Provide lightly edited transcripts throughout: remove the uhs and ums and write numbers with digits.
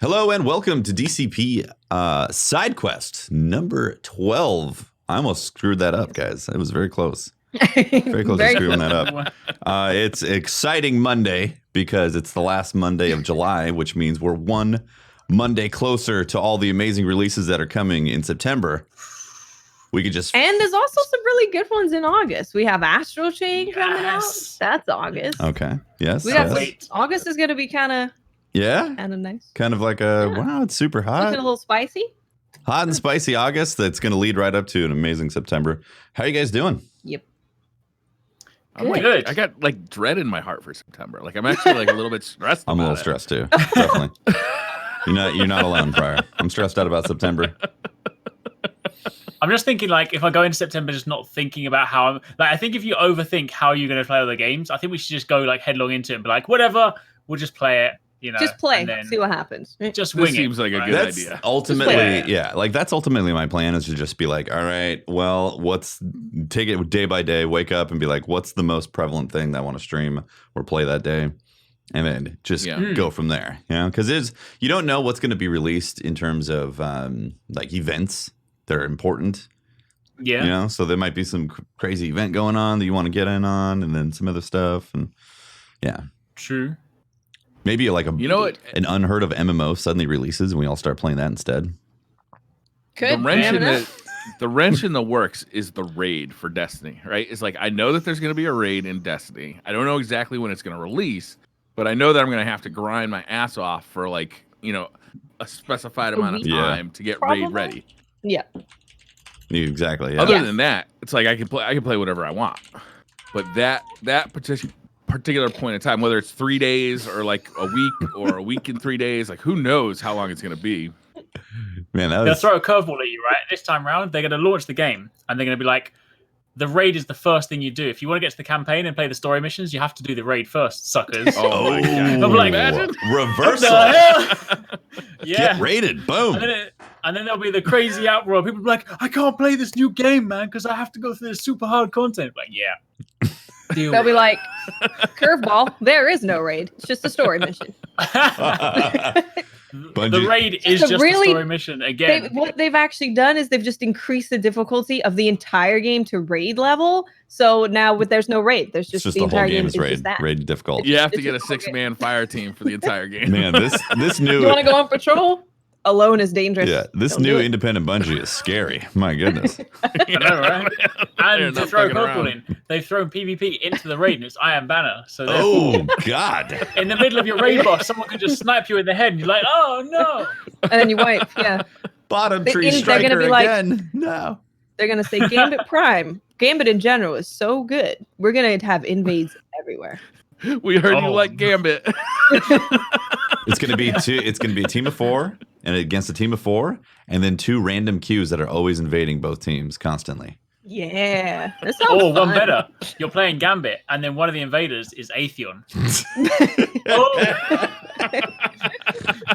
Hello and welcome to DCP SideQuest number 12. I almost screwed that up, guys. It was very close. Very close to screwing that up. It's exciting Monday because it's the last Monday of July, which means we're one Monday closer to all the amazing releases that are coming in September. We could just... And there's also some really good ones in August. We have Astral Chain coming out. That's August. Okay. Yes. We got August is going to be kind of nice. Kind of like a, wow, it's super hot. Looking a little spicy. Hot and spicy August that's going to lead right up to an amazing September. How are you guys doing? Yep. I'm like, good. I got like dread in my heart for September. Like I'm actually like a little bit stressed. I'm a little stressed too. Definitely. You're not alone, Briar. I'm stressed out about September. I'm just thinking, like, if I go into September just not thinking about how I'm... Like, I think if you overthink how you're going to play other games, I think we should just go, like, headlong into it and be like, whatever, we'll just play it, you know. Just play, see what happens. Just wing it. Seems like a good idea. Ultimately, like, that's ultimately my plan is to just be like, all right, well, take it day by day, wake up and be like, what's the most prevalent thing that I want to stream or play that day? And then just go from there, you know? Because you don't know what's going to be released in terms of, like, events that are important. Yeah. You know, so there might be some crazy event going on that you want to get in on, and then some other stuff, and True. Maybe like an unheard of MMO suddenly releases, and we all start playing that instead. Could the wrench in the works is the raid for Destiny, right? It's like I know that there's going to be a raid in Destiny. I don't know exactly when it's going to release, but I know that I'm going to have to grind my ass off for like a specified amount of time to get raid ready. Yeah. Exactly. Yeah. Other than that, it's like I can play whatever I want. But that particular point in time, whether it's 3 days or like a week or a week and 3 days, like who knows how long it's going to be. Man, they'll throw a curveball at you, right? This time around, they're going to launch the game and they're going to be like, the raid is the first thing you do. If you want to get to the campaign and play the story missions, you have to do the raid first, suckers. Oh my God. I'm like, reversal. Get raided. Boom. And then there'll be the crazy outroar. People will be like, I can't play this new game, man, because I have to go through this super hard content. Like, yeah. They'll be like, curveball, there is no raid. It's just a story mission. The raid is just a story mission again. What they've actually done is they've just increased the difficulty of the entire game to raid level. So now there's no raid. There's just the entire game is raid difficult. You have to get a 6-man fire team for the entire game. Man, this new... You want to go on patrol? Alone is dangerous. Yeah, this new independent Bungie is scary. My goodness. I know, right? And to throw a curveball in, they've thrown PvP into the raid, and it's Iron Banner. So God. In the middle of your raid boss, someone can just snipe you in the head, and you're like, oh, no. And then you wipe, yeah. Bottom tree striker they're gonna be again. Like, no. They're going to say Gambit Prime. Gambit in general is so good. We're going to have invades everywhere. We heard you like Gambit. It's going to be a team of 4 and against a team of 4 and then 2 random queues that are always invading both teams constantly. Yeah. That sounds fun. One better. You're playing Gambit and then one of the invaders is Atheon.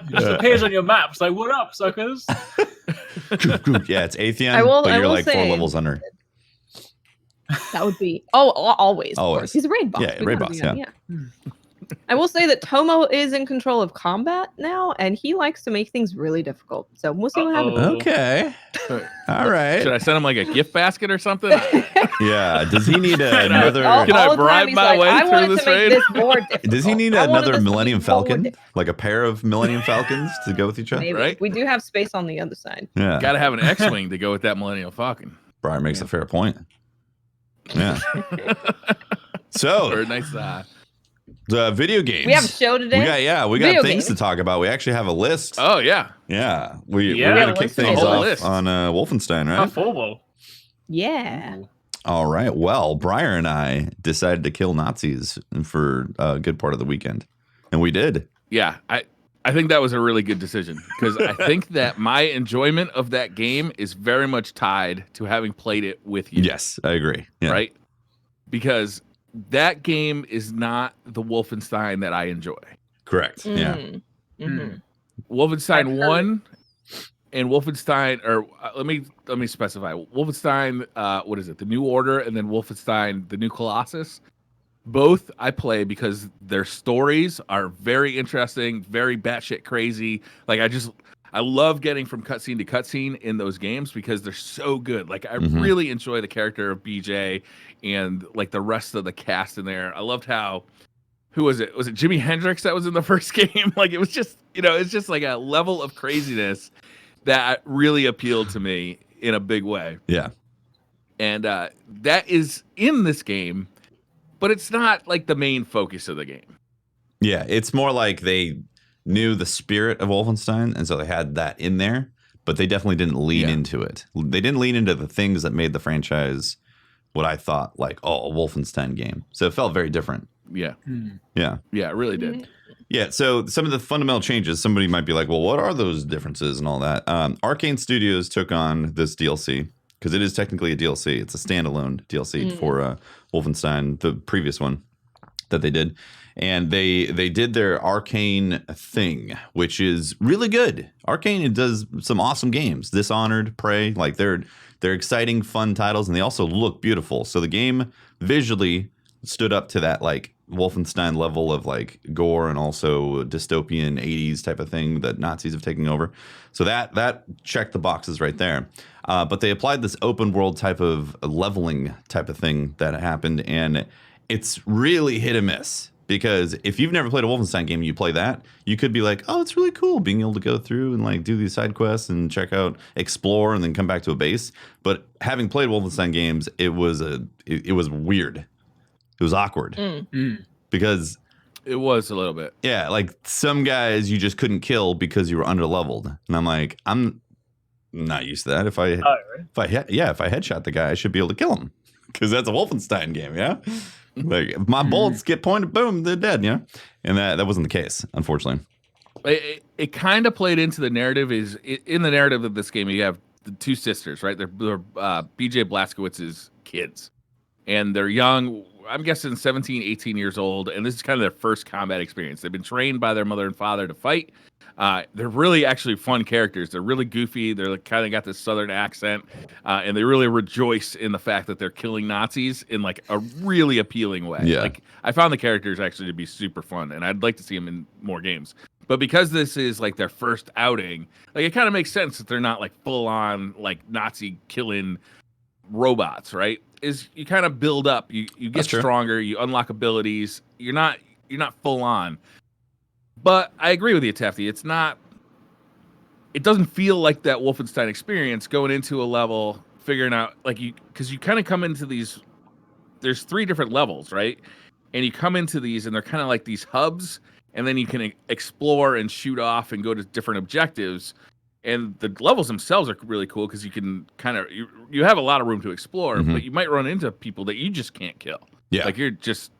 Just appears on your map. It's like, what up, suckers? Yeah, it's Atheon, but you're like 4 levels under. That would be always. Of course. He's a raid boss. Yeah, raid boss. Yeah. I will say that Tomo is in control of combat now, and he likes to make things really difficult. So we'll see what happens. Okay. All right. Should I send him like a gift basket or something? Yeah. Does he need another? Can I bribe my way through this raid? Does he need another Millennium Falcon? Like a pair of Millennium Falcons to go with each other? Maybe. Right? We do have space on the other side. Yeah. Got to have an X-wing to go with that Millennium Falcon. Briar makes a fair point. Yeah. So very nice. The video games. We have a show today. We got things to talk about. We actually have a list. Oh yeah. Yeah. We're gonna kick things off on Wolfenstein, right? Formal. Yeah. All right. Well, Briar and I decided to kill Nazis for a good part of the weekend, and we did. Yeah. I think that was a really good decision because I think that my enjoyment of that game is very much tied to having played it with you. Yes, I agree. Yeah. Right? Because that game is not the Wolfenstein that I enjoy. Correct. Yeah. Mm-hmm. Wolfenstein 1 and Wolfenstein, or let me specify. Wolfenstein, what is it? The New Order, and then Wolfenstein, the New Colossus. Both I play because their stories are very interesting, very batshit crazy. Like I love getting from cutscene to cutscene in those games because they're so good. Like I really enjoy the character of BJ and like the rest of the cast in there. I loved how, who was it? Was it Jimi Hendrix that was in the first game? Like it was just, it's just like a level of craziness that really appealed to me in a big way. Yeah. And that is in this game, but it's not like the main focus of the game. Yeah, it's more like they knew the spirit of Wolfenstein, and so they had that in there, but they definitely didn't lean into it. They didn't lean into the things that made the franchise what I thought, like, a Wolfenstein game. So it felt very different. Yeah. Yeah. Yeah, it really did. Yeah, so some of the fundamental changes, somebody might be like, well, what are those differences and all that? Arcane Studios took on this DLC, because it is technically a DLC. It's a standalone DLC for Wolfenstein, the previous one that they did. And they did their Arcane thing, which is really good. Arcane does some awesome games. Dishonored, Prey, like they're exciting, fun titles, and they also look beautiful. So the game visually stood up to that like Wolfenstein level of like gore and also dystopian 80s type of thing that Nazis have taken over. So that checked the boxes right there. But they applied this open world type of leveling type of thing that happened, and it's really hit and miss. Because if you've never played a Wolfenstein game and you play that, you could be like, oh, it's really cool being able to go through and like do these side quests and check out, explore, and then come back to a base. But having played Wolfenstein games, it was weird. It was awkward. Because it was a little bit. Yeah, like some guys you just couldn't kill because you were underleveled. And I'm like, I'm not used to that. If I headshot the guy, I should be able to kill him. Because that's a Wolfenstein game, yeah? Like if my bullets get pointed, boom, they're dead, yeah. And that wasn't the case, unfortunately. It kind of played into the narrative. In the narrative of this game, you have the two sisters, right? They're BJ Blazkowicz's kids, and they're young. I'm guessing 17, 18 years old, and this is kind of their first combat experience. They've been trained by their mother and father to fight. They're really actually fun characters. They're really goofy. They're kind of got this southern accent, and they really rejoice in the fact that they're killing Nazis in like a really appealing way. Yeah. Like I found the characters actually to be super fun, and I'd like to see them in more games. But because this is like their first outing, like it kind of makes sense that they're not like full on like Nazi killing robots, right? Is you kind of build up, you get stronger, you unlock abilities. You're not full on. But I agree with you, Tefty. It doesn't feel like that Wolfenstein experience going into a level, figuring out because you kind of come into these. There's 3 different levels, right? And you come into these, and they're kind of like these hubs, and then you can explore and shoot off and go to different objectives. And the levels themselves are really cool because you can kind of you have a lot of room to explore, but you might run into people that you just can't kill. Yeah, like you're just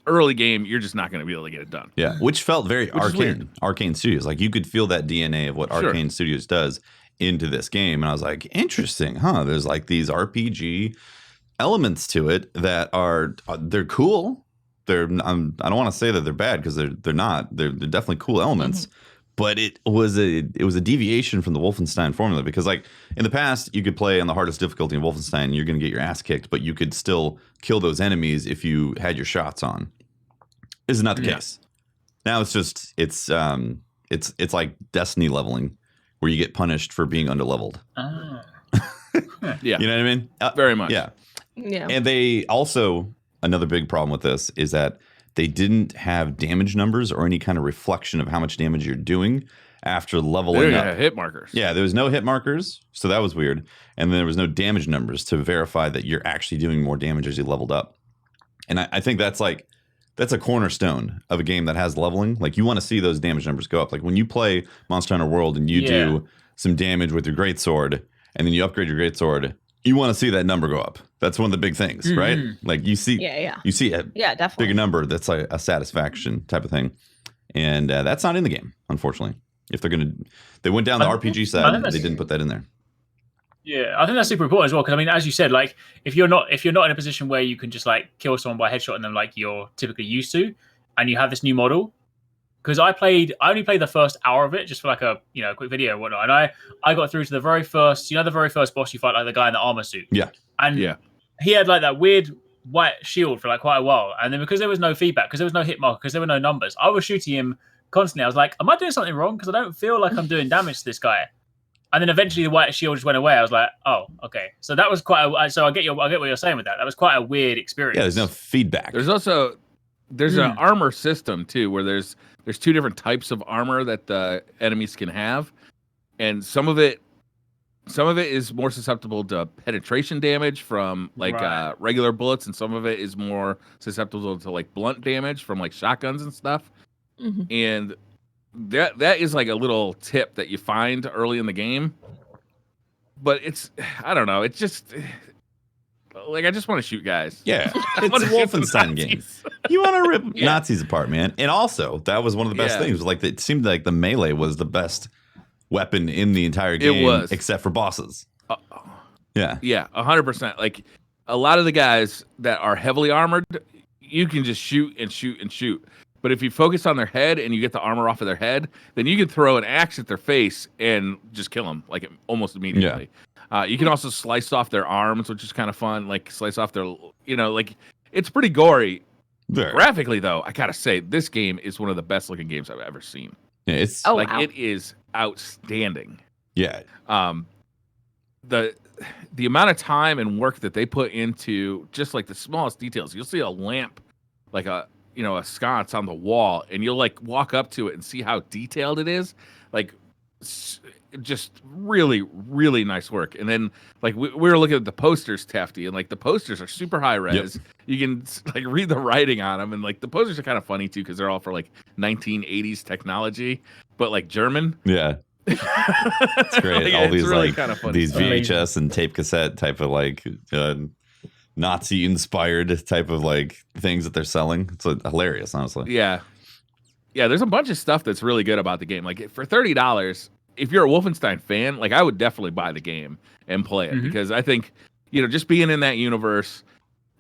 early game, you're just not going to be able to get it done. Yeah, which felt very Arcane Studios. Like you could feel that DNA of what Arcane Studios does into this game, and I was like, interesting, huh? There's like these RPG elements to it that they're cool. I don't want to say that they're bad because they're not. They're definitely cool elements. But it was a deviation from the Wolfenstein formula because, like, in the past, you could play on the hardest difficulty in Wolfenstein and you're going to get your ass kicked, but you could still kill those enemies if you had your shots on. This is not the case. Now it's just it's like Destiny leveling, where you get punished for being underleveled. Yeah, you know what I mean? Very much. Yeah. And they also, another big problem with this is that they didn't have damage numbers or any kind of reflection of how much damage you're doing after leveling up. Hit markers. Yeah, there was no hit markers, so that was weird. And then there was no damage numbers to verify that you're actually doing more damage as you leveled up. And I think that's a cornerstone of a game that has leveling. Like you want to see those damage numbers go up. Like when you play Monster Hunter World and you do some damage with your greatsword, and then you upgrade your greatsword, you want to see that number go up. That's one of the big things, right? Like you see, you see a definitely bigger number. That's like a satisfaction type of thing, and that's not in the game, unfortunately. If they went down the RPG side, they didn't put that in there. Yeah, I think that's super important as well because I mean, as you said, like if you're not in a position where you can just like kill someone by headshotting them like you're typically used to, and you have this new model. Because I only played the first hour of it just for like a quick video and whatnot, and I got through to the very first boss you fight, like the guy in the armor suit. Yeah, and he had like that weird white shield for like quite a while, and then because there was no feedback, because there was no hit marker, because there were no numbers, I was shooting him constantly. I was like, am I doing something wrong? Because I don't feel like I'm doing damage to this guy. And then eventually the white shield just went away. I was like, oh, okay. So that was quite so I get what you're saying with that. That was quite a weird experience. Yeah, there's no feedback. There's also an armor system too, where there's two different types of armor that the enemies can have, and some of it is more susceptible to penetration damage from like regular bullets, and some of it is more susceptible to like blunt damage from like shotguns and stuff. Mm-hmm. And that is like a little tip that you find early in the game, but it's, I don't know, it's just like I just want to shoot guys. Yeah, it's a Wolfenstein game. You want to rip Nazis apart, man. And also, that was one of the best things. Like it seemed like the melee was the best weapon in the entire game, it was, except for bosses. Yeah, 100%. Like a lot of the guys that are heavily armored, you can just shoot and shoot and shoot. But if you focus on their head and you get the armor off of their head, then you can throw an axe at their face and just kill them like almost immediately. Yeah. You can also slice off their arms, which is kind of fun. Like slice off their, like it's pretty gory. There. Graphically, though, I gotta say this game is one of the best looking games I've ever seen. Yeah, it's it is outstanding. Yeah. The amount of time and work that they put into just like the smallest details. You'll see a lamp, like a sconce on the wall, and you'll like walk up to it and see how detailed it is. Like just really, really nice work. And then like we were looking at the posters, Tefty, and like the posters are super high res. Yep. You can like read the writing on them, and like the posters are kind of funny too because they're all for like 1980s technology, but like German. Yeah. It's great. Like, all these really like kind of funny these stuff. VHS and tape cassette type of like Nazi inspired type of like things that they're selling. It's hilarious, honestly. Yeah. There's a bunch of stuff that's really good about the game. Like for $30, if you're a Wolfenstein fan, like I would definitely buy the game and play it because I think just being in that universe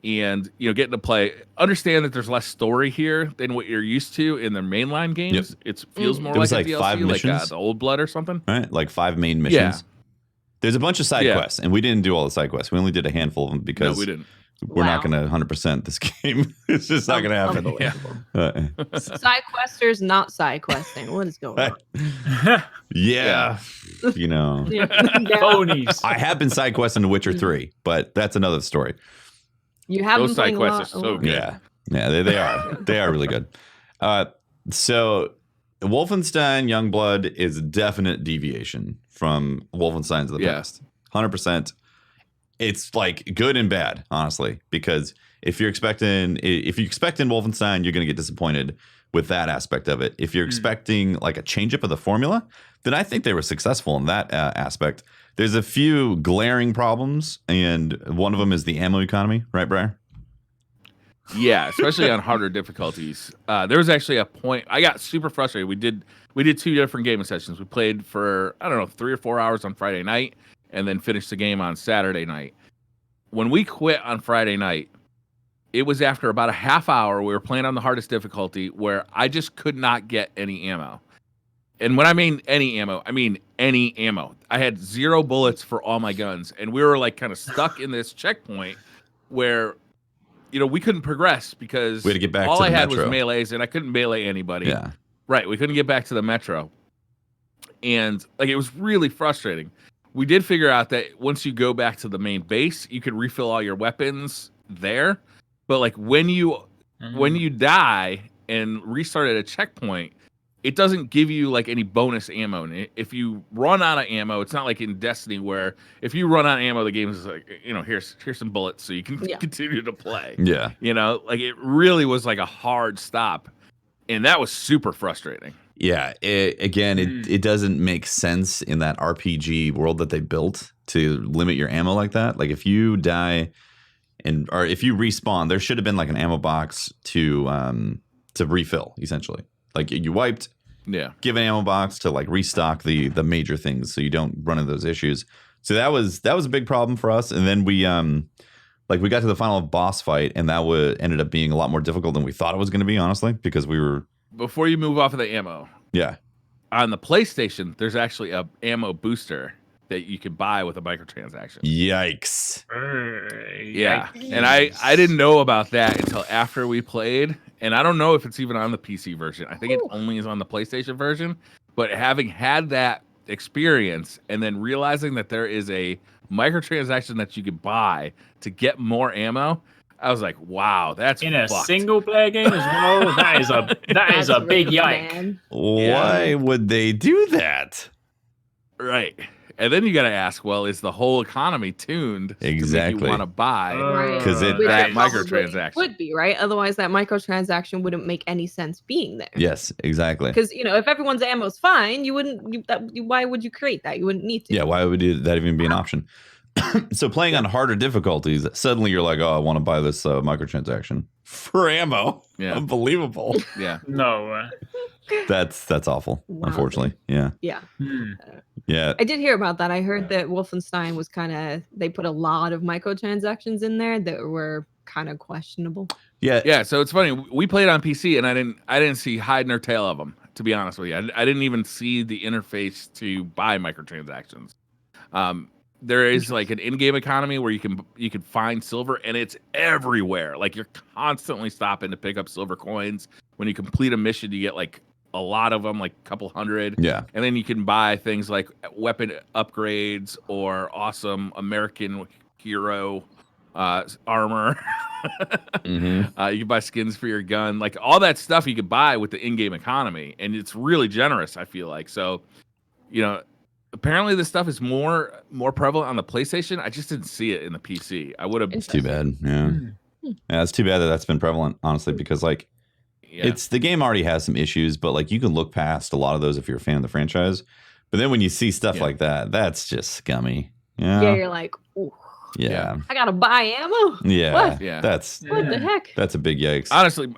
and getting to play, understand that there's less story here than what you're used to in the mainline games. Yep. It feels more like a DLC, 5 missions, like the Old Blood or something. Right, like 5 main missions. Yeah. There's a bunch of side quests, and we didn't do all the side quests. We only did a handful of them because we didn't. We're not going to 100% this game. It's just not going to happen. Side questers, not side questing. What is going on? Yeah. Ponies. I have been side questing The Witcher 3, but that's another story. You have those side quests are so good. Yeah, they are. They are really good. So Wolfenstein Youngblood is a definite deviation from Wolfensteins of the past. 100%. It's like good and bad, honestly, because if you're expecting Wolfenstein, you're going to get disappointed with that aspect of it. If you're expecting like a change up of the formula, then I think they were successful in that aspect. There's a few glaring problems, and one of them is the ammo economy, right, Briar? Yeah, especially on harder difficulties. There was actually a point I got super frustrated. We did 2 different gaming sessions. We played for 3 or 4 hours on Friday night, and then finished the game on Saturday night. When we quit on Friday night, it was after about a half hour. We were playing on the hardest difficulty where I just could not get any ammo. And when I mean any ammo, I mean any ammo. I had 0 bullets for all my guns, and we were like kind of stuck in this checkpoint where we couldn't progress because we had to get back all to I the had metro. was melees, and I couldn't melee anybody. Yeah. Right, we couldn't get back to the metro. And like it was really frustrating. We did figure out that once you go back to the main base, you could refill all your weapons there. But like when you die and restart at a checkpoint, it doesn't give you like any bonus ammo. And if you run out of ammo, it's not like in Destiny where if you run out of ammo, the game is like, here's some bullets so you can continue to play. Yeah. Like it really was like a hard stop. And that was super frustrating. Yeah, it doesn't make sense in that RPG world that they built to limit your ammo like that. Like if you die or if you respawn, there should have been like an ammo box to refill essentially. Like you wiped, give an ammo box to like restock the major things so you don't run into those issues. So that was a big problem for us. And then we got to the final boss fight, and that ended up being a lot more difficult than we thought it was going to be, honestly, because we were. Before you move off of the ammo, yeah, on the PlayStation, there's actually a ammo booster that you could buy with a microtransaction. Yikes. Yeah. And I didn't know about that until after we played. And I don't know if it's even on the PC version. I think it only is on the PlayStation version. But having had that experience and then realizing that there is a microtransaction that you could buy to get more ammo, I was like, wow, that's in a fucked. single player game as well. That is a big yike. Man. Why would they do that? Right. And then you got to ask, well, is the whole economy tuned to make Exactly. you want to buy Right. Because it Which that it probably microtransaction? would be, right? Otherwise, that microtransaction wouldn't make any sense being there. yes, exactly. Because if everyone's ammo's fine, you wouldn't. Why would you create that? You wouldn't need to. Yeah, why would that even be an option? So playing on harder difficulties, suddenly you're like, oh, I want to buy this microtransaction for ammo. Yeah. Unbelievable. Yeah. No. That's awful. Wow. Unfortunately, yeah, Yeah. yeah. I did hear about that. I heard that Wolfenstein was they put a lot of microtransactions in there that were kind of questionable. Yeah, Yeah, so it's funny. We played on PC, and I didn't see hide nor tail of them. To be honest with you, I didn't even see the interface to buy microtransactions. There is like an in-game economy where you can find silver, and it's everywhere. Like you're constantly stopping to pick up silver coins. When you complete a mission, you get like a lot of them, like a couple hundred. Yeah. And then you can buy things like weapon upgrades or awesome American hero armor. Mm-hmm. You can buy skins for your gun, like all that stuff you could buy with the in-game economy, and it's really generous. I feel like so, apparently this stuff is more prevalent on the PlayStation. I just didn't see it in the PC. I would have. It's too bad. Yeah, yeah. It's too bad that that's been prevalent, honestly, because like it's the game already has some issues, but like you can look past a lot of those if you're a fan of the franchise. But then when you see stuff like that, that's just scummy. Yeah, you're like, ooh. Yeah. I gotta buy ammo. Yeah. What? Yeah. What the heck? That's a big yikes. Honestly,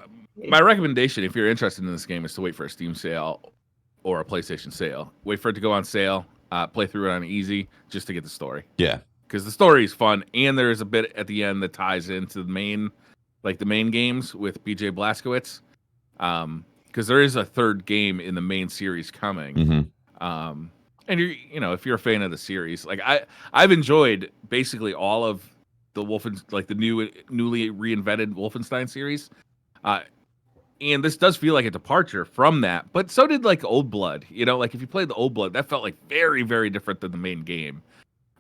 my recommendation, if you're interested in this game, is to wait for a Steam sale or a PlayStation sale. Wait for it to go on sale. Play through it on easy just to get the story. Yeah. Because the story is fun, and there is a bit at the end that ties into the main games with BJ Blazkowicz. Because there is a third game in the main series coming. Mm-hmm. And if you're a fan of the series, like I've enjoyed basically all of the the newly reinvented Wolfenstein series. And this does feel like a departure from that, but so did like Old Blood. Like if you played the Old Blood, that felt like very, very different than the main game.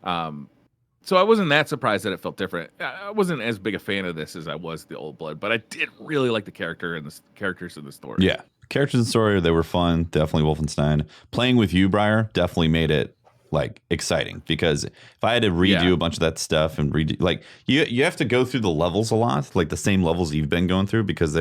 So I wasn't that surprised that it felt different. I wasn't as big a fan of this as I was the Old Blood, but I did really like the characters in the story. Yeah. Characters in the story, they were fun. Definitely Wolfenstein. Playing with you, Briar, definitely made it like exciting, because if I had to redo a bunch of that stuff and redo, like you have to go through the levels a lot, like the same levels you've been going through, because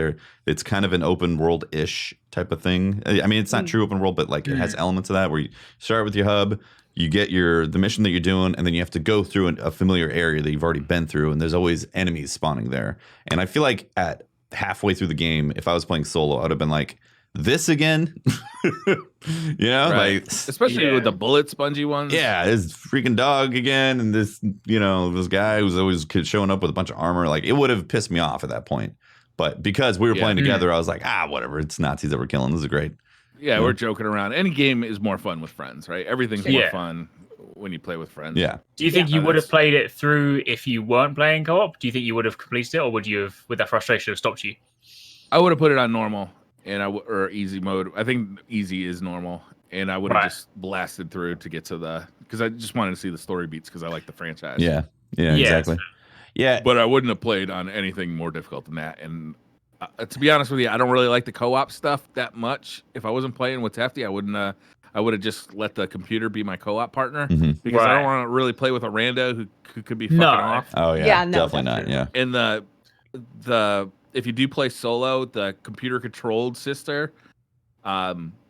it's kind of an open world-ish type of thing. I mean, it's not true open world, but like it has elements of that where you start with your hub, you get the mission that you're doing, and then you have to go through a familiar area that you've already been through, and there's always enemies spawning there. And I feel like at halfway through the game, if I was playing solo, I'd have been like, this again? Right. Like especially with the bullet spongy ones. Yeah, this freaking dog again, and this guy who's always showing up with a bunch of armor. Like it would have pissed me off at that point, but because we were playing together, I was like, whatever, it's Nazis that we're killing. This is great. Yeah, we're joking around. Any game is more fun with friends, right? Everything's more fun when you play with friends. Yeah. Do you think you would have played it through if you weren't playing co-op? Do you think you would have completed it, or would that frustration have stopped you? I would have put it on normal or easy mode. I think easy is normal, and I would have just blasted through to get to because I just wanted to see the story beats because I like the franchise. Yeah, exactly. Yeah, but I wouldn't have played on anything more difficult than that. And to be honest with you, I don't really like the co-op stuff that much. If I wasn't playing with Tefty, I would have just let the computer be my co-op partner because I don't want to really play with a rando who could be fucking off. Oh yeah, definitely not. Yeah, and the if you do play solo, the computer controlled sister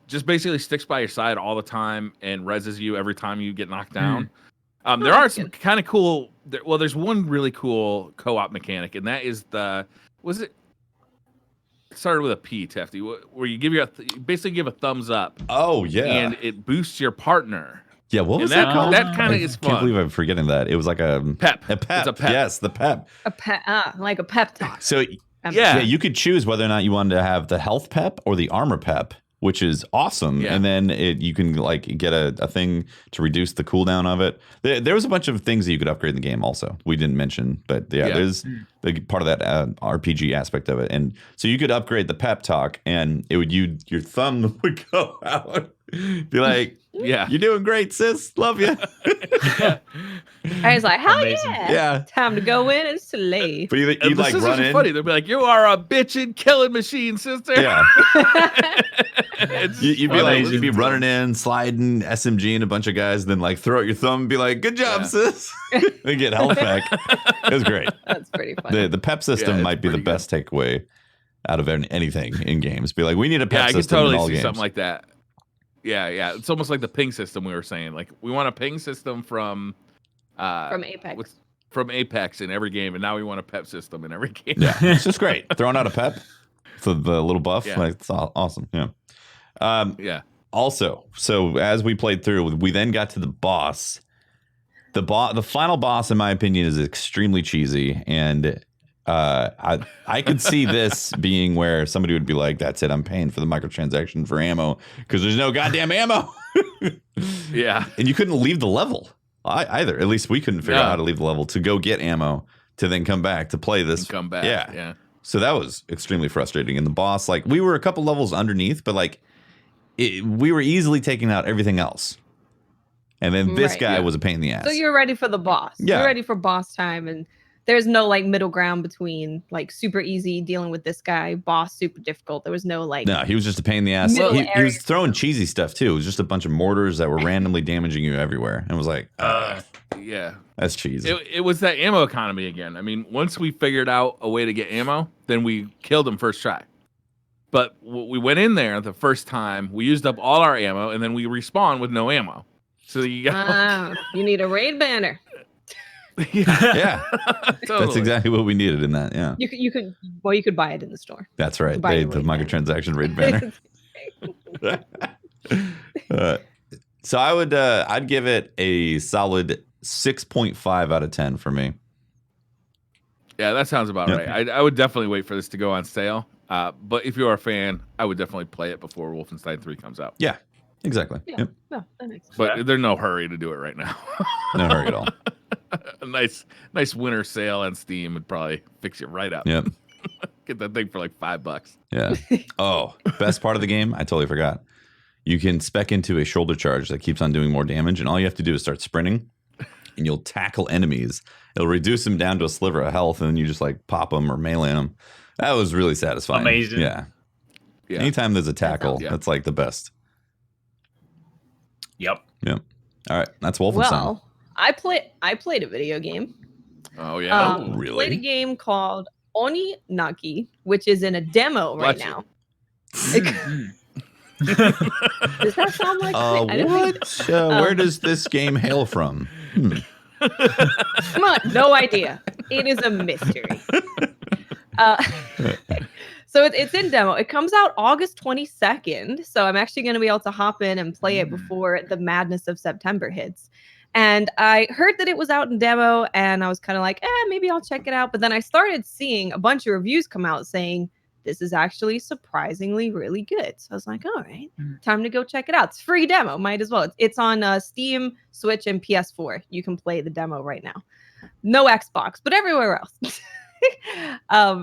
just basically sticks by your side all the time and reses you every time you get knocked down. There are some kind of cool. There's one really cool co-op mechanic, and that is it started with a P, Tefty, where you basically give a thumbs up. Oh yeah, and it boosts your partner. Yeah, what was that called? That kind of is fun. I can't believe I'm forgetting that. It was like a pep. A pep. It's a pep. Yes, the pep. A pep, like a pep talk. So yeah, you could choose whether or not you wanted to have the health pep or the armor pep. which is awesome. Yeah. And then you can like get a thing to reduce the cooldown of it. There was a bunch of things that you could upgrade in the game also. We didn't mention, but there's the part of that RPG aspect of it. And so you could upgrade the pep talk, and it would your thumb would go out, be like, Yeah. you're doing great, sis. Love you. I was like, hell Amazing. Yeah. time to go in and slay. But you'd And the like sisters run are in. funny. They'll be like, "You are a bitchin' killing machine, sister." Yeah. It's You'd be like, amazing. you'd be running in, sliding, SMG and a bunch of guys, then like throw out your thumb and be like, "Good job, Yeah. sis." They get health back. It was great. That's pretty funny. The pep system it's might be the pretty good. best takeaway out of anything in games. Be like, we need a pep Yeah, I can system in all totally see games. something like that. Yeah. It's almost like the ping system we were saying. Like, we want a ping system from Apex. from Apex in every game, and now we want a pep system in every game. Yeah, it's just great. Throwing out a pep for the little buff, Yeah. like it's awesome. Yeah. Yeah. Also, so as we played through, we then got to the boss. The final boss, in my opinion, is extremely cheesy, and I could see this being where somebody would be like, "That's it, I'm paying for the microtransaction for ammo because there's no goddamn ammo." Yeah. And you couldn't leave the level either. At least we couldn't figure out how to leave the level to go get ammo to then come back to play this. And come back. Yeah. Yeah. So that was extremely frustrating. And the boss, like, we were a couple levels underneath, but like we were easily taking out everything else. And then this Right. guy Yeah. was a pain in the ass. So you're ready for the boss. Yeah. You're ready for boss time, and there's no like middle ground between like super easy dealing with this guy, boss super difficult. There was no like No, he was just a pain in the ass. Middle He was area. throwing cheesy stuff too. It was just a bunch of mortars that were randomly damaging you everywhere. And it was like, Yeah. that's cheesy. It was that ammo economy again. I mean, once we figured out a way to get ammo, then we killed him first try. But we went in there the first time, we used up all our ammo, and then we respawned with no ammo. So you got you need a raid banner. Yeah, Totally. that's exactly what we needed in that. Yeah, You could buy it in the store. that's right. Buy They the the raid banner. microtransaction raid banner. So I'd give it a solid 6.5 out of 10 for me. Yeah, that sounds about Yep. right. I would definitely wait for this to go on sale. But if you're a fan, I would definitely play it before Wolfenstein 3 comes out. Yeah, exactly. Yeah. Yep. No, that makes sense. But there's no hurry to do it right now. No hurry at all. A nice winter sale on Steam would probably fix you right up. Yep. Get that thing for like $5. Yeah. Oh, best part of the game, I totally forgot. You can spec into a shoulder charge that keeps on doing more damage, and all you have to do is start sprinting, and you'll tackle enemies. It'll reduce them down to a sliver of health, and then you just like pop them or melee them. That was really satisfying. Amazing. Yeah. Yeah. Anytime there's a tackle, Yeah. that's like the best. Yep. Yep. All right, that's Wolfenstein. Well, I played a video game. Oh yeah. Oh, really? Played a game called Oninaki, which is in a demo right Bless you. now. Does that sound like I didn't think- What? Where does this game hail from? Come on, no idea. It is a mystery. So it's in demo. It comes out August 22nd. So I'm actually going to be able to hop in and play it before the madness of September hits. And I heard that it was out in demo, and I was kind of like, maybe I'll check it out. But then I started seeing a bunch of reviews come out saying this is actually surprisingly really good. So I was like, all right, time to go check it out. It's free demo, might as well. It's on Steam, Switch, and PS4. You can play the demo right now. No Xbox, but everywhere else.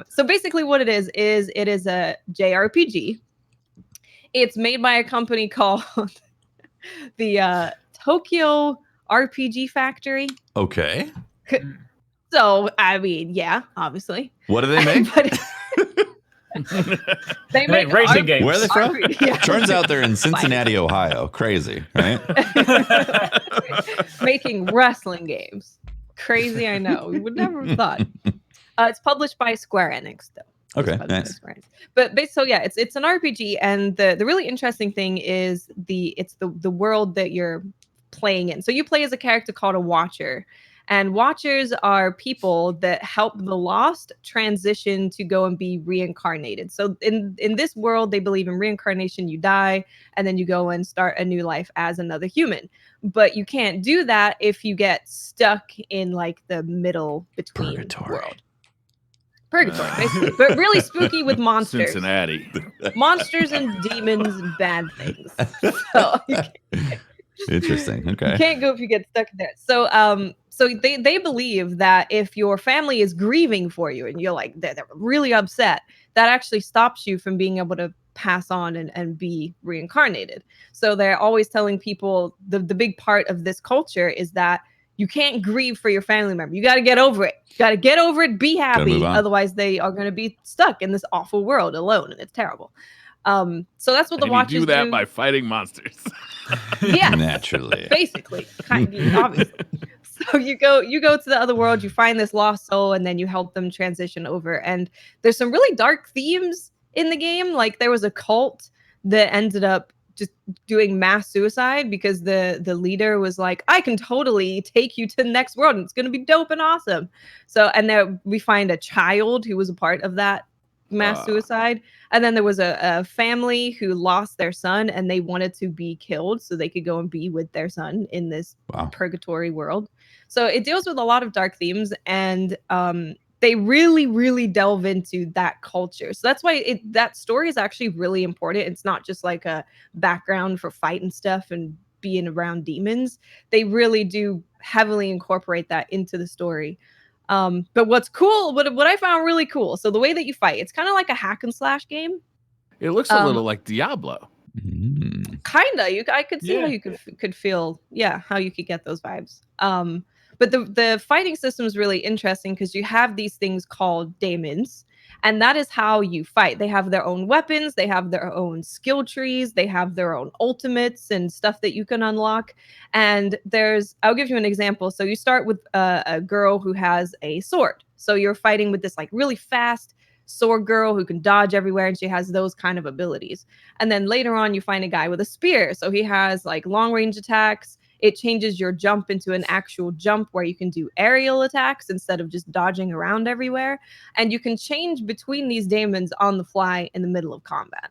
So basically what it is it is a JRPG. It's made by a company called the Tokyo RPG Factory. Okay. So, I mean, yeah, obviously. What do they make? But they make racing games. Where are they from? Yeah. Turns out they're in Cincinnati, Ohio. Crazy, right? Making wrestling games. Crazy, I know. We would never have thought. It's published by Square Enix, though. Okay, It's published by nice. Square Enix. But so yeah, it's an RPG, and the really interesting thing is the world that you're playing in. So you play as a character called a Watcher, and Watchers are people that help the lost transition to go and be reincarnated. So in this world, they believe in reincarnation. You die, and then you go and start a new life as another human. But you can't do that if you get stuck in like the middle between Purgatory. world. Purgatory, basically, but really spooky with monsters. Cincinnati. Monsters and demons and bad things. So Interesting. Okay. you can't go if you get stuck in there. So they believe that if your family is grieving for you and you're like they're really upset, that actually stops you from being able to pass on and be reincarnated. So they're always telling people the big part of this culture is that you can't grieve for your family member. You got to get over it. You got to get over it. Be happy. Otherwise, they are going to be stuck in this awful world alone, and it's terrible. So that's what the Watchers do. You do that by fighting monsters. Yeah, naturally, basically, obviously. So you go to the other world. You find this lost soul, and then you help them transition over. And there's some really dark themes in the game. Like there was a cult that ended up just doing mass suicide because the leader was like, I can totally take you to the next world and it's going to be dope and awesome. So, and then we find a child who was a part of that mass suicide. And then there was a family who lost their son and they wanted to be killed so they could go and be with their son in this purgatory world. So it deals with a lot of dark themes, and they really, really delve into that culture. So that's why that story is actually really important. It's not just like a background for fighting stuff and being around demons. They really do heavily incorporate that into the story. But what's cool, what I found really cool, so the way that you fight, it's kind of like a hack and slash game. It looks a little like Diablo. Kinda. I could see how you could feel, how you could get those vibes. But the fighting system is really interesting because you have these things called daemons, and that is how you fight. They have their own weapons, they have their own skill trees, they have their own ultimates and stuff that you can unlock. And I'll give you an example. So you start with a girl who has a sword. So you're fighting with this like really fast sword girl who can dodge everywhere, and she has those kind of abilities. And then later on you find a guy with a spear. So he has like long range attacks. It changes your jump into an actual jump where you can do aerial attacks instead of just dodging around everywhere. And you can change between these daemons on the fly in the middle of combat.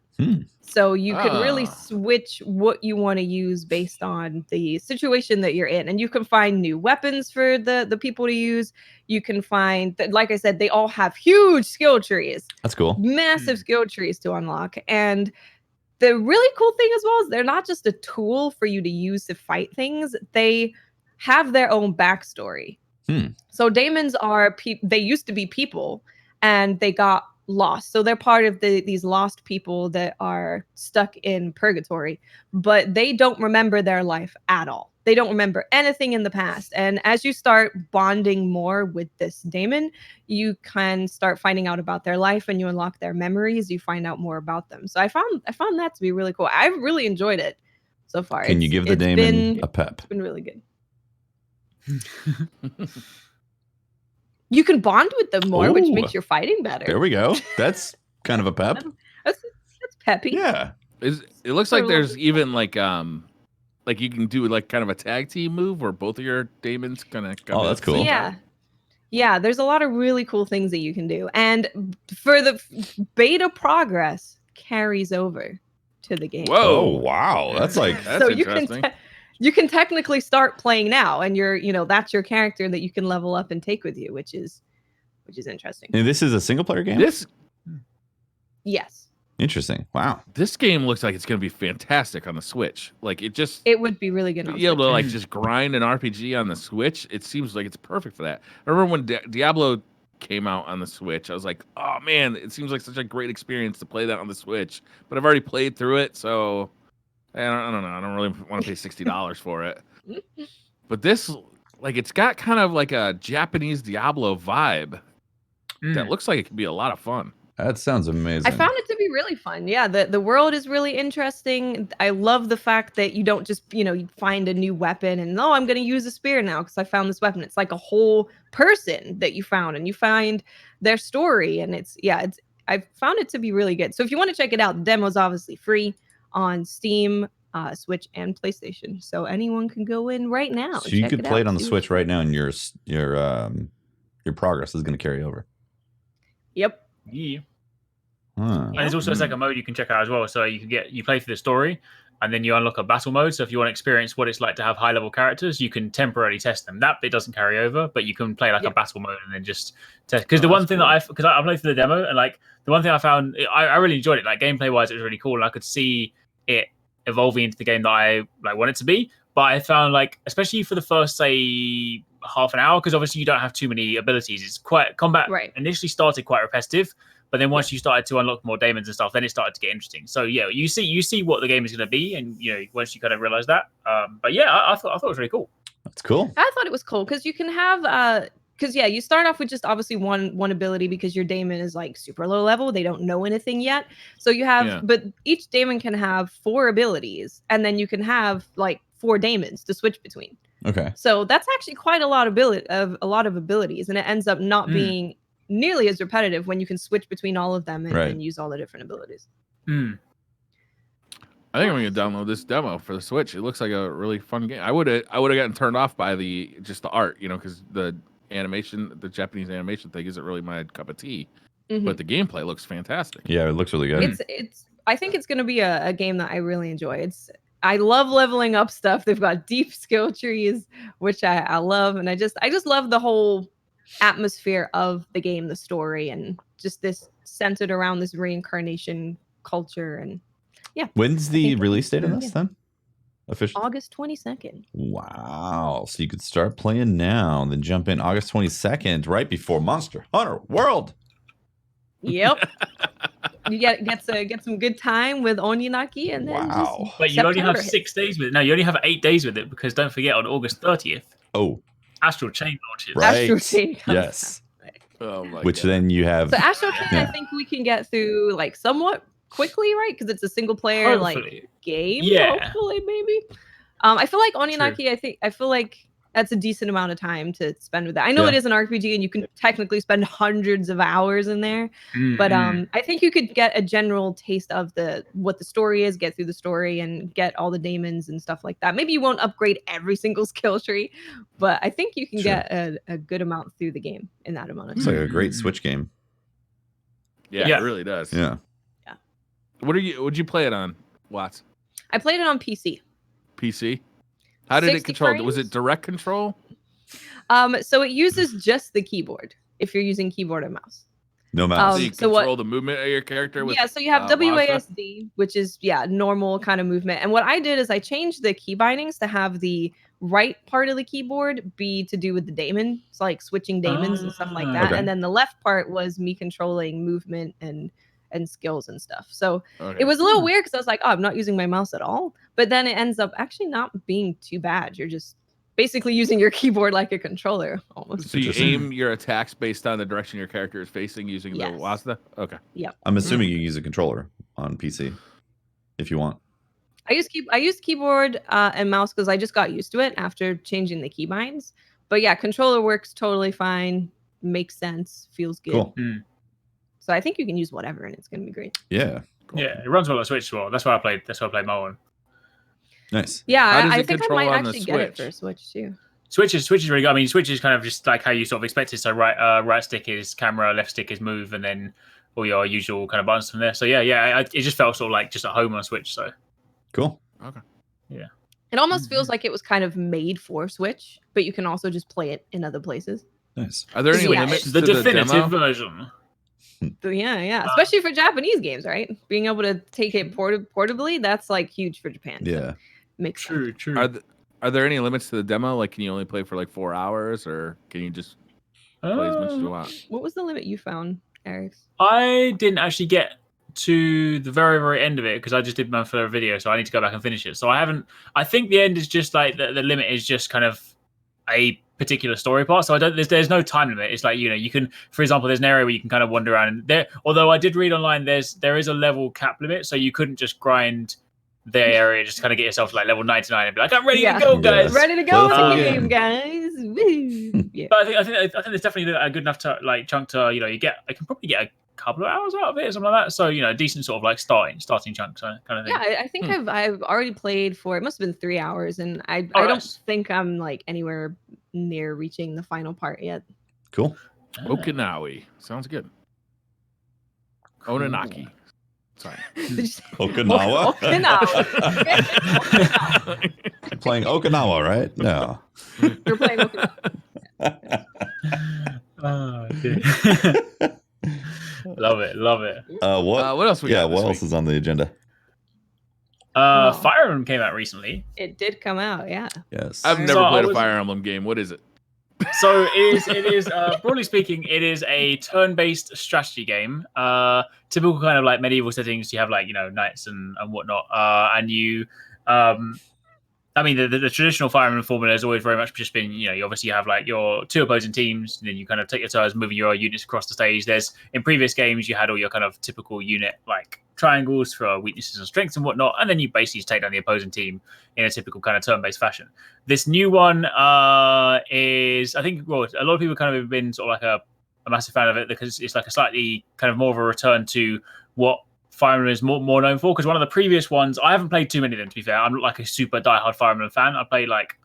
So you can really switch what you want to use based on the situation that you're in. And you can find new weapons for the people to use. You can find that, like I said, they all have huge skill trees. That's cool. Massive skill trees to unlock. And the really cool thing as well is they're not just a tool for you to use to fight things. They have their own backstory. So daemons they used to be people and they got lost. So they're part of these lost people that are stuck in purgatory, but they don't remember their life at all. They don't remember anything in the past. And as you start bonding more with this daemon, you can start finding out about their life and you unlock their memories. You find out more about them. So I found that to be really cool. I've really enjoyed it so far. Can you give the daemon a pep? It's been really good. You can bond with them more, which makes your fighting better. There we go. That's kind of a pep. That's peppy. Yeah. It looks like there's even like you can do like kind of a tag team move where both of your daemons gonna come. Oh, that's cool. Yeah, there's a lot of really cool things that you can do. And for the beta progress carries over to the game. Whoa, wow. That's so interesting. You can technically start playing now, and that's your character that you can level up and take with you, which is interesting. And this is a single player game? Yes. Interesting. Wow. This game looks like it's going to be fantastic on the Switch. Like it would be really good on be able to like just grind an RPG on the Switch. It seems like it's perfect for that. I remember when Diablo came out on the Switch, I was like, oh man, it seems like such a great experience to play that on the Switch. But I've already played through it, so I don't know. I don't really want to pay $60 for it. But this, like, it's got kind of like a Japanese Diablo vibe that looks like it could be a lot of fun. That sounds amazing. I found it to be really fun. Yeah, the world is really interesting. I love the fact that you don't just, you find a new weapon and, I'm going to use a spear now because I found this weapon. It's like a whole person that you found, and you find their story. And I found it to be really good. So if you want to check it out, the demo is obviously free on Steam, Switch, and PlayStation. So anyone can go in right now. So you could play it on the Switch right now, and your progress is going to carry over. Yep. Yeah. And there's also a second mode you can check out as well. So you play through the story, and then you unlock a battle mode. So if you want to experience what it's like to have high level characters, you can temporarily test them. That bit doesn't carry over, but you can play like a battle mode and then just test. Because the one thing that because I played through the demo, and like the one thing I found, I really enjoyed it. Like gameplay wise, it was really cool, and I could see it evolving into the game that I like want it to be. But I found like, especially for the first say half an hour, because obviously you don't have too many abilities. It's quite combat initially started quite repetitive. But then once you started to unlock more daemons and stuff, then it started to get interesting. So yeah, you see what the game is going to be, and once you kind of realize that. But yeah, I thought it was really cool. That's cool. I thought it was cool because you can have you start off with just obviously one ability because your daemon is like super low level. They don't know anything yet. So you have, but each daemon can have 4 abilities, and then you can have like 4 daemons to switch between. Okay. So that's actually quite a lot of abilities, and it ends up not being nearly as repetitive when you can switch between all of them and use all the different abilities. I think I'm gonna download this demo for the Switch. It looks like a really fun game. I would have gotten turned off by the art, because the animation, the Japanese animation thing isn't really my cup of tea. But the gameplay looks fantastic. Yeah, it looks really good. I think it's gonna be a game that I really enjoy. I love leveling up stuff. They've got deep skill trees, which I love, and I just love the whole atmosphere of the game, the story, and just this centered around this reincarnation culture. And when's the release date of this then? Officially August 22nd. Wow. So you could start playing now and then jump in August 22nd, right before Monster Hunter World. Yep. You get some good time with Oninaki, and then but you only have 6 days with it. No, you only have 8 days with it, because don't forget on August 30th. Astral Chain launches. Right. Astral Chain yes. Oh my Which God. then you have. So Astral Chain, I think we can get through like somewhat quickly, right? Because it's a single player like game. Yeah. Hopefully, maybe. I feel like Oninaki. I feel like that's a decent amount of time to spend with that. I know it is an RPG, and you can technically spend hundreds of hours in there. But I think you could get a general taste of what the story is, get through the story, and get all the daemons and stuff like that. Maybe you won't upgrade every single skill tree, but I think you can get a good amount through the game in that amount of time. It's like a great Switch game. Yeah, it really does. Yeah. What'd you play it on, Watts? I played it on PC. PC? How did it control? frames? Was it direct control? So it uses just the keyboard if you're using keyboard and mouse. No mouse. So you control the movement of your character with so you have WASD, which is normal kind of movement. And what I did is I changed the key bindings to have the right part of the keyboard be to do with the daemon. It's like switching daemons and stuff like that. Okay. And then the left part was me controlling movement and skills and stuff. So it was a little weird because I was like, I'm not using my mouse at all. But then it ends up actually not being too bad. You're just basically using your keyboard like a controller almost. So you aim your attacks based on the direction your character is facing using the WASD? Okay. Yep. I'm assuming you use a controller on PC if you want. I use keyboard and mouse because I just got used to it after changing the keybinds. But yeah, controller works totally fine. Makes sense. Feels good. Cool. So I think you can use whatever, and it's going to be great. Yeah. Cool. Yeah, it runs well on Switch as well. That's why I played my one. Nice. Yeah, I think I might actually get it for Switch too. Switch is really good. I mean, Switch is kind of just like how you sort of expect it. So right stick is camera, left stick is move, and then all your usual kind of buttons from there. So yeah, it just felt sort of like just at home on Switch. So cool. Okay. Yeah. It almost feels like it was kind of made for Switch, but you can also just play it in other places. Nice. Are there any limits to the definitive demo? version? Yeah, especially for Japanese games, right? Being able to take it portably, that's like huge for Japan. Yeah. So makes True. Are there any limits to the demo? Like, can you only play for like 4 hours, or can you just play as much as you want? What was the limit you found, Arekzz? I didn't actually get to the very, very end of it because I just did my first video, so I need to go back and finish it. So I think the end is just like the limit is just kind of a particular story part. So there's no time limit. It's like, you can, for example, there's an area where you can kind of wander around, and there, although I did read online, there is a level cap limit, so you couldn't just grind the area, just kind of get yourself to like level 99 and be like, I'm ready to go, guys. Ready to go in the game, guys. Woo. Yeah. But I think there's definitely a good enough chunk to, I can probably get a couple of hours out of it or something like that. So, a decent sort of like starting chunk kind of thing. Yeah, I think I've already played for, it must have been 3 hours, and I don't think I'm like anywhere near reaching the final part yet. Cool. Okinawa. Sounds good. Oninaki. Sorry. Okinawa. Okinawa. You're playing Okinawa, right? No. You're playing Okinawa. Oh, dear. Love it. What else we got? What else is on the agenda? Fire Emblem came out recently. It did come out, yeah. Yes. I've never played a Fire Emblem game. What is it? So it is broadly speaking, it is a turn-based strategy game. Typical kind of like medieval settings. You have like, knights and whatnot. And you, I mean, the traditional Fire Emblem formula has always very much just been, you obviously have like your two opposing teams, and then you kind of take your turns moving your units across the stage. In previous games, you had all your kind of typical unit like triangles for weaknesses and strengths and whatnot, and then you basically take down the opposing team in a typical kind of turn-based fashion. This new one is, I think, well, a lot of people kind of have been sort of like a massive fan of it because it's like a slightly kind of more of a return to what Fire Emblem is more known for, because one of the previous ones, I haven't played too many of them, to be fair. I'm not like a super diehard Fire Emblem fan. I played like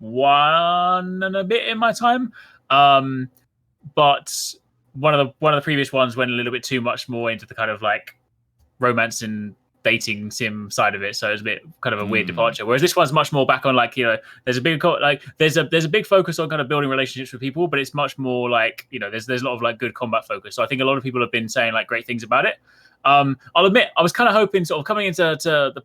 one and a bit in my time. But one of the previous ones went a little bit too much more into the kind of like romance and dating sim side of it, so it's a bit kind of a weird departure. Whereas this one's much more back on like, there's a big there's a big focus on kind of building relationships with people, but it's much more like, there's a lot of like good combat focus. So I think a lot of people have been saying like great things about it. I'll admit, I was kind of hoping, sort of coming into the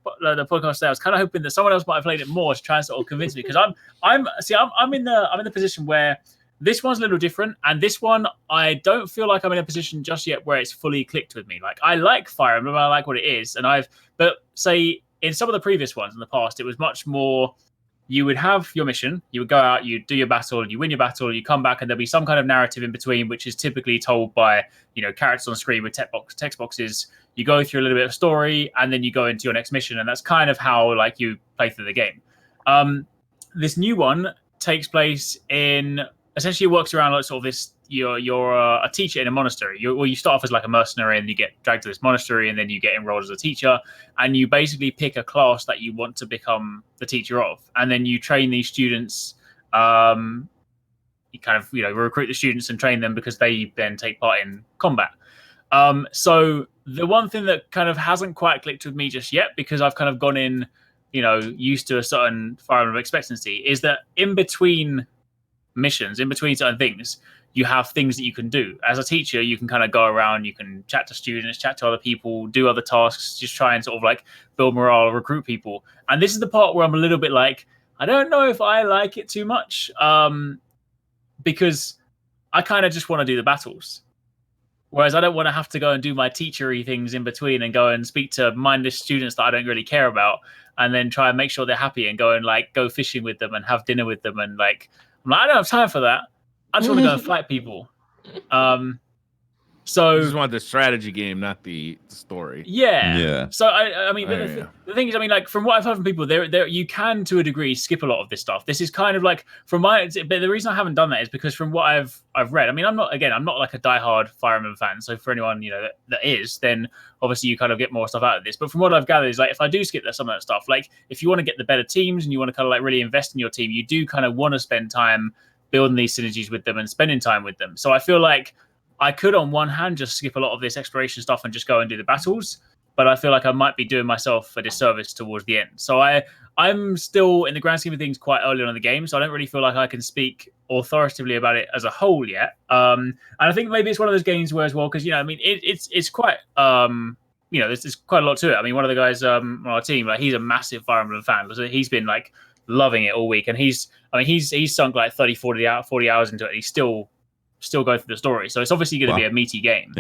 podcast today, I was kind of hoping that someone else might have played it more to try and sort of convince me, because I'm in the position where this one's a little different, and this one I don't feel like I'm in a position just yet where it's fully clicked with me. Like, I like Fire Emblem, I like what it is, but say in some of the previous ones in the past, it was much more. You would have your mission, you would go out, you do your battle, you win your battle, you come back, and there'll be some kind of narrative in between, which is typically told by, characters on screen with text boxes. You go through a little bit of story, and then you go into your next mission, and that's kind of how like you play through the game. This new one takes place in, essentially it works around like sort of this, you're a teacher in a monastery. You start off as like a mercenary, and you get dragged to this monastery, and then you get enrolled as a teacher, and you basically pick a class that you want to become the teacher of, and then you train these students. You kind of recruit the students and train them because they then take part in combat. So the one thing that kind of hasn't quite clicked with me just yet, because I've kind of gone in, used to a certain Fire Emblem expectancy, is that in between missions, in between certain things, you have things that you can do. As a teacher, you can kind of go around, you can chat to students, chat to other people, do other tasks, just try and sort of like build morale, recruit people. And this is the part where I'm a little bit like, I don't know if I like it too much, because I kind of just want to do the battles. Whereas I don't want to have to go and do my teachery things in between and go and speak to mindless students that I don't really care about, and then try and make sure they're happy and go and like go fishing with them and have dinner with them. And like, I'm like, I don't have time for that. I just want to go and fight people. So you just want the strategy game, not the story. Yeah. So I mean, the thing is, I mean, like from what I've heard from people, there you can to a degree skip a lot of this stuff. This is kind of like but the reason I haven't done that is because from what I've read, I mean, I'm not like a diehard Fire Emblem fan. So for anyone that is, then obviously you kind of get more stuff out of this. But from what I've gathered is like, if I do skip some of that stuff, like if you want to get the better teams and you want to kind of like really invest in your team, you do kind of want to spend time building these synergies with them and spending time with them. So I feel like I could, on one hand, just skip a lot of this exploration stuff and just go and do the battles, but I feel like I might be doing myself a disservice towards the end. So I'm still, in the grand scheme of things, quite early on in the game, so I don't really feel like I can speak authoritatively about it as a whole yet. And I think maybe it's one of those games where as well, because I mean, it's quite there's quite a lot to it. I mean, one of the guys on our team, like he's a massive Fire Emblem fan, so he's been like loving it all week, and he's sunk like 40 hours into it. He's still going through the story, so it's obviously going to be a meaty game.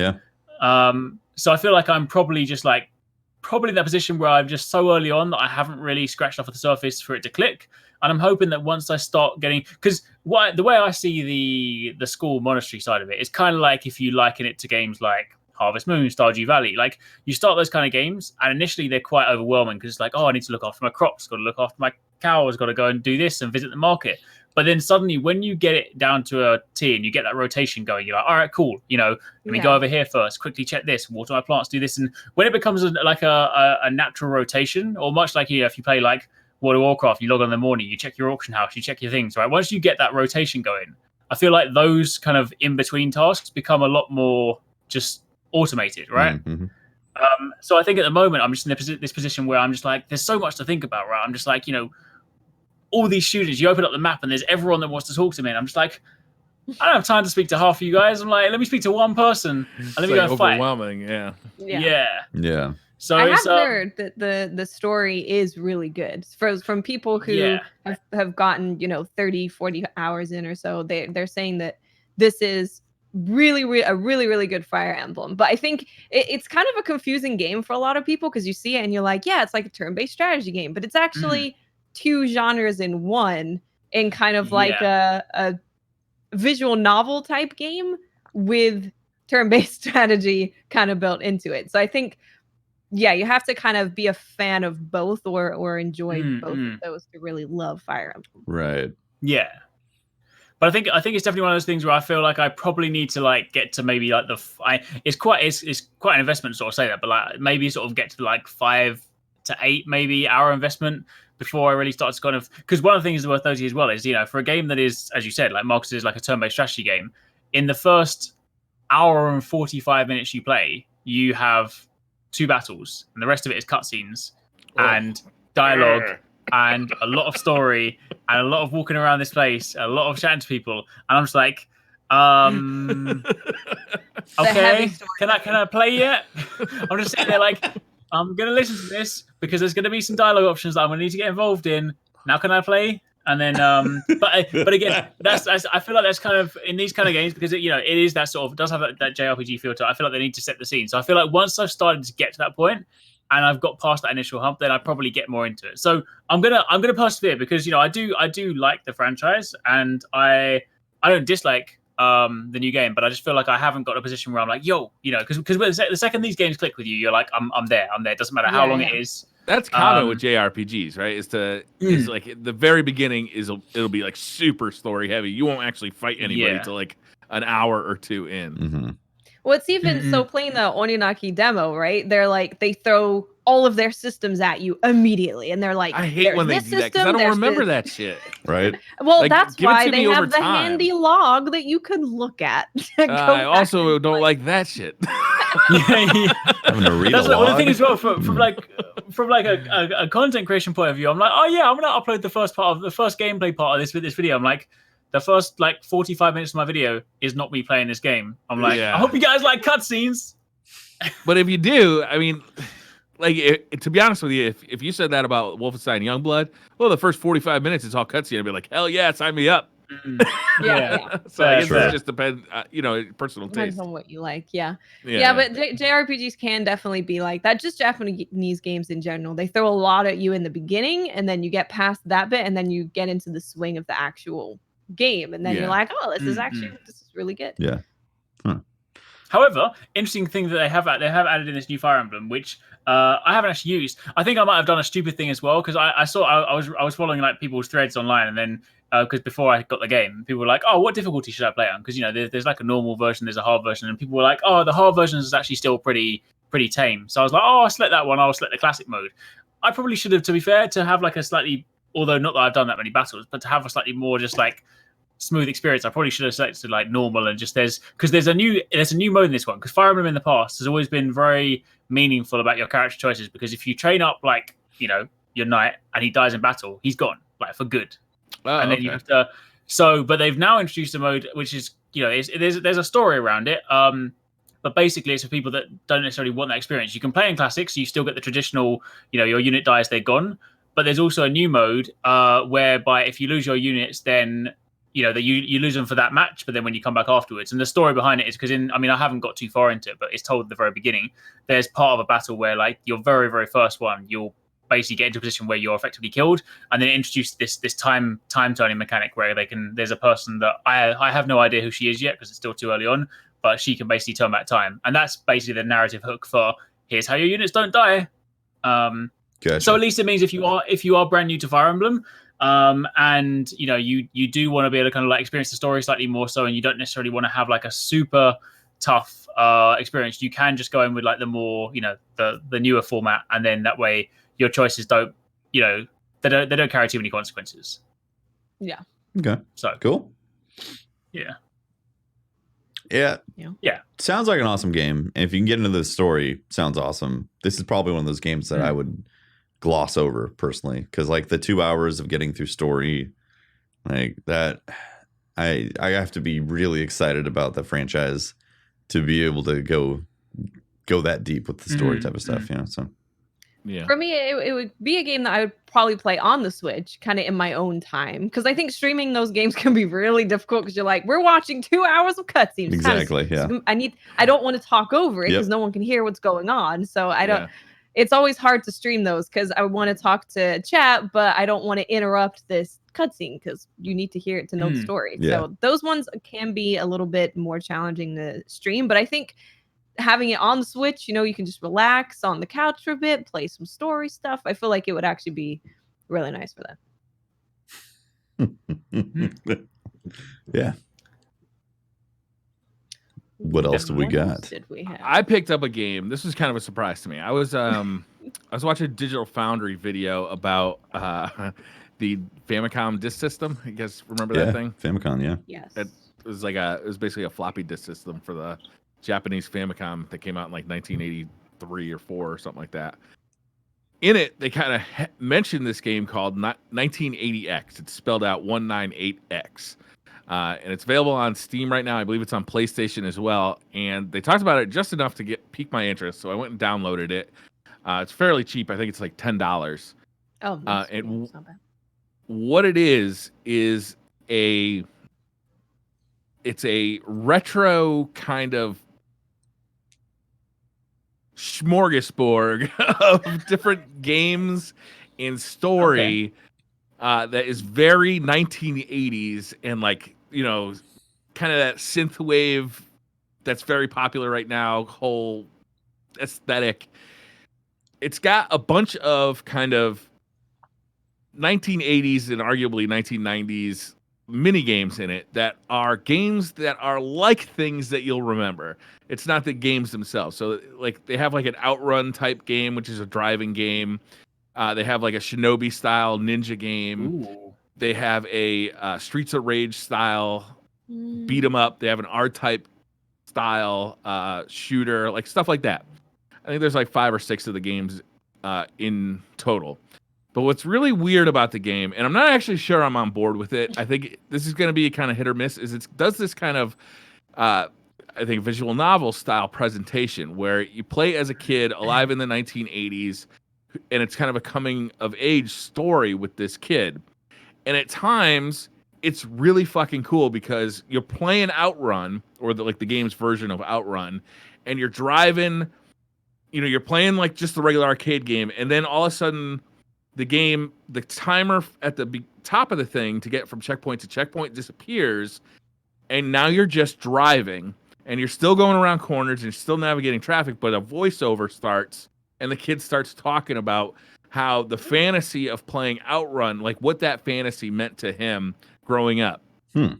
So I feel like I'm probably in that position where I'm just so early on that I haven't really scratched off at the surface for it to click, and I'm hoping that once I start getting, because the way I see the school monastery side of it is kind of like if you liken it to games like Harvest Moon, Stardew Valley. Like you start those kind of games, and initially they're quite overwhelming because it's like, oh, I need to look after my crops, got to look after my cows, got to go and do this and visit the market. But then suddenly, when you get it down to a T and you get that rotation going, you're like, all right, cool. Let me go over here first, quickly check this, water my plants, do this. And when it becomes like a natural rotation, or much like if you play like World of Warcraft, you log on in the morning, you check your auction house, you check your things, right? Once you get that rotation going, I feel like those kind of in-between tasks become a lot more just automated, right? Mm-hmm. So I think at the moment I'm just in this position where I'm just like, there's so much to think about, right? I'm just like, all these shooters. You open up the map and there's everyone that wants to talk to me. And I'm just like, I don't have time to speak to half of you guys. I'm like, let me speak to one person and let me go and fight. Overwhelming, yeah. So I have heard that the story is really good from people who have gotten 30, 40 hours in or so. They're saying that this is a really good Fire Emblem. But I think it's kind of a confusing game for a lot of people because you see it and you're like, yeah, it's like a turn-based strategy game, but it's actually two genres in one, in kind of like a visual novel type game with turn-based strategy kind of built into it. So I think, you have to kind of be a fan of both or enjoy both of those to really love Fire Emblem. Right. Yeah. But I think it's definitely one of those things where I feel like I probably need to like get to maybe like it's quite an investment to sort of say that, but like maybe sort of get to like 5 to 8 maybe hour investment before I really start to kind of, because one of the things that's worth noting as well is for a game that is, as you said, like marketed as like a turn-based strategy game, in the first hour and 45 minutes you play, you have 2 battles, and the rest of it is cutscenes and dialogue and a lot of story and a lot of walking around this place, a lot of chatting to people, and I'm just like, okay, can I play yet? I'm just sitting there like, I'm gonna listen to this because there's gonna be some dialogue options that I'm gonna need to get involved in. Now can I play? And then, but again, that's I feel like that's kind of in these kind of games because it is that sort of does have that JRPG feel to it. I feel like they need to set the scene. So I feel like once I've started to get to that point and I've got past that initial hump, then I probably get more into it. So I'm gonna persevere because I do like the franchise and I don't dislike the new game, but I just feel like I haven't got a position where I'm like, because the second these games click with you, you're like, I'm there. It doesn't matter how long it is. That's common with JRPGs, right? Is like the very beginning it'll be like super story heavy. You won't actually fight anybody till like an hour or 2 in. Mm-hmm. Well, it's even so playing the Oninaki demo, right? They're like, they throw all of their systems at you immediately, and they're like, I hate when they do that because I don't remember that shit. Right? Well, like, that's why they have the handy log that you can look at. I also don't like that shit. Having to read that's a log. One of the things as well from like a content creation point of view. I'm like, I'm gonna upload the first gameplay part of this video. I'm like, the first like 45 minutes of my video is not me playing this game. I'm like, I hope you guys like cutscenes. But if you do, I mean, like to be honest with you, if you said that about Wolfenstein Youngblood, well, the first 45 minutes it's all cutscene. I'd be like, hell yeah, sign me up. So I guess it just depends, personal Depends taste on what you like. But JRPGs can definitely be like that. Just Japanese games in general, they throw a lot at you in the beginning, and then you get past that bit, and then you get into the swing of the actual game, and then you're like, oh, this is really good. However, interesting thing that they have added in this new Fire Emblem, which I haven't actually used. I think I might have done a stupid thing as well because I was following like people's threads online, and then because before I got the game, people were like, "Oh, what difficulty should I play on?" Because there's like a normal version, there's a hard version, and people were like, "Oh, the hard version is actually still pretty tame." So I was like, "Oh, I'll select that one. I'll select the classic mode." I probably should have, to be fair, to have like a slightly, although not that I've done that many battles, but to have a slightly more just like smooth experience, I probably should have selected like normal and just there's a new mode in this one, because Fire Emblem in the past has always been very meaningful about your character choices, because if you train up like your knight and he dies in battle, he's gone like for good. And then you have to but they've now introduced a mode which is there's a story around it, but basically it's for people that don't necessarily want that experience. You can play in classics, so you still get the traditional, your unit dies, they're gone, but there's also a new mode whereby if you lose your units, then that you lose them for that match, but then when you come back afterwards, and the story behind it is because I haven't got too far into it, but it's told at the very beginning, there's part of a battle where like your very, very first one, you'll basically get into a position where you're effectively killed, and then introduce this time turning mechanic where there's a person that I have no idea who she is yet because it's still too early on, but she can basically turn back time, and that's basically the narrative hook for here's how your units don't die. Gotcha. So at least it means if you are brand new to Fire Emblem, and you do want to be able to kind of like experience the story slightly more so, and you don't necessarily want to have like a super tough experience, you can just go in with like the more the newer format, and then that way your choices don't they don't carry too many consequences. Yeah. Okay. So cool. Yeah. Yeah. Yeah. Sounds like an awesome game. And if you can get into the story, sounds awesome. This is probably one of those games that I would gloss over personally, because like the 2 hours of getting through story, like that, I have to be really excited about the franchise to be able to go that deep with the story type of stuff, So Yeah. For me, it would be a game that I would probably play on the Switch, kind of in my own time, because I think streaming those games can be really difficult because you're like, we're watching 2 hours of cutscenes. Exactly. Yeah. I don't want to talk over it because no one can hear what's going on. So I don't. Yeah. It's always hard to stream those because I want to talk to chat, but I don't want to interrupt this cutscene because you need to hear it to know the story. Yeah. So those ones can be a little bit more challenging to stream, but I think having it on the Switch, you can just relax on the couch for a bit, play some story stuff. I feel like it would actually be really nice for that. Yeah. What else do we got? Did we have? I picked up a game. This was kind of a surprise to me. I was watching a Digital Foundry video about the Famicom disk system. You guys remember that thing? Famicom, yeah. Yes. It was basically a floppy disk system for the Japanese Famicom that came out in like 1983 or 4 or something like that. In it, they kind of mentioned this game called 1980X. It's spelled out 198X. And it's available on Steam right now. I believe it's on PlayStation as well. And they talked about it just enough to pique my interest. So I went and downloaded it. It's fairly cheap. I think it's like $10. Oh, nice. And That's not bad. what it is it's a retro kind of smorgasbord of different games and story that is very 1980s and like, kind of that synthwave that's very popular right now, whole aesthetic. It's got a bunch of kind of 1980s and arguably 1990s mini games in it that are games that are like things that you'll remember. It's not the games themselves. So like they have like an Outrun type game, which is a driving game. They have like a Shinobi style ninja game. Ooh. They have a Streets of Rage style beat 'em up. They have an R-type style shooter, like stuff like that. I think there's like 5 or 6 of the games in total. But what's really weird about the game, and I'm not actually sure I'm on board with it, I think this is going to be kind of hit or miss, is it does this kind of, I think, visual novel style presentation where you play as a kid alive in the 1980s, and it's kind of a coming of age story with this kid. And at times, it's really fucking cool because you're playing Outrun, or the game's version of Outrun, and you're driving, you're playing like just the regular arcade game, and then all of a sudden, the timer at the top of the thing to get from checkpoint to checkpoint disappears, and now you're just driving, and you're still going around corners, and you're still navigating traffic, but a voiceover starts, and the kid starts talking about how the fantasy of playing Outrun, like what that fantasy meant to him growing up. That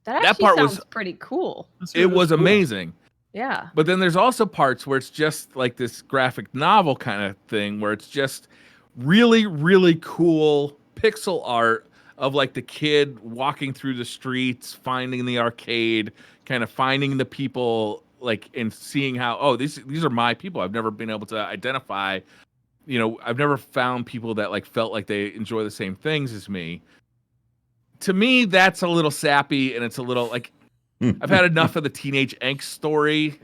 actually part sounds was pretty cool. It was amazing. Yeah. But then there's also parts where it's just like this graphic novel kind of thing where it's just really, really cool pixel art of like the kid walking through the streets, finding the arcade, kind of finding the people, like, and seeing how, these are my people. I've never been able to identify, I've never found people that like felt like they enjoy the same things as me. To me, that's a little sappy, and it's a little like, I've had enough of the teenage angst story,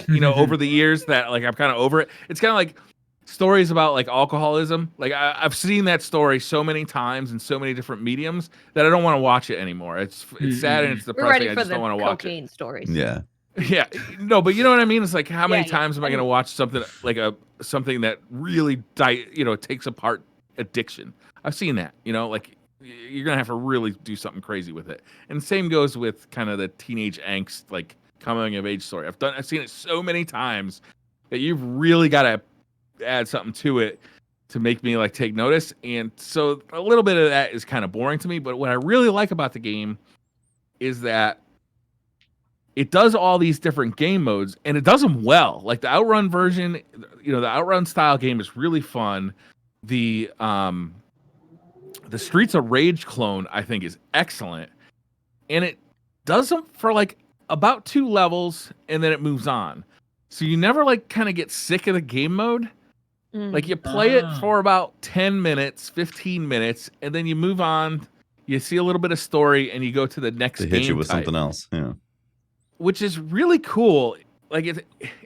over the years that like I'm kind of over it. It's kind of like stories about like alcoholism. Like I've seen that story so many times in so many different mediums that I don't want to watch it anymore. It's sad and it's We're depressing. ready I for just the don't want to watch it. cocaine stories. Yeah. Yeah, no, but you know what I mean. It's like how many Yeah. times am I going to watch something like something that really takes apart addiction? I've seen that. Like you're gonna have to really do something crazy with it. And the same goes with kind of the teenage angst, like coming of age story. I've seen it so many times that you've really got to add something to it to make me like take notice. And so a little bit of that is kind of boring to me. But what I really like about the game is that it does all these different game modes, and it does them well. Like the Outrun version, the Outrun style game is really fun. The Streets of Rage clone, I think, is excellent, and it does them for like about 2 levels, and then it moves on. So you never like kind of get sick of the game mode. Like you play it for about 10 minutes, 15 minutes, and then you move on. You see a little bit of story, and you go to the next game. They hit you with something else, yeah. Which is really cool. Like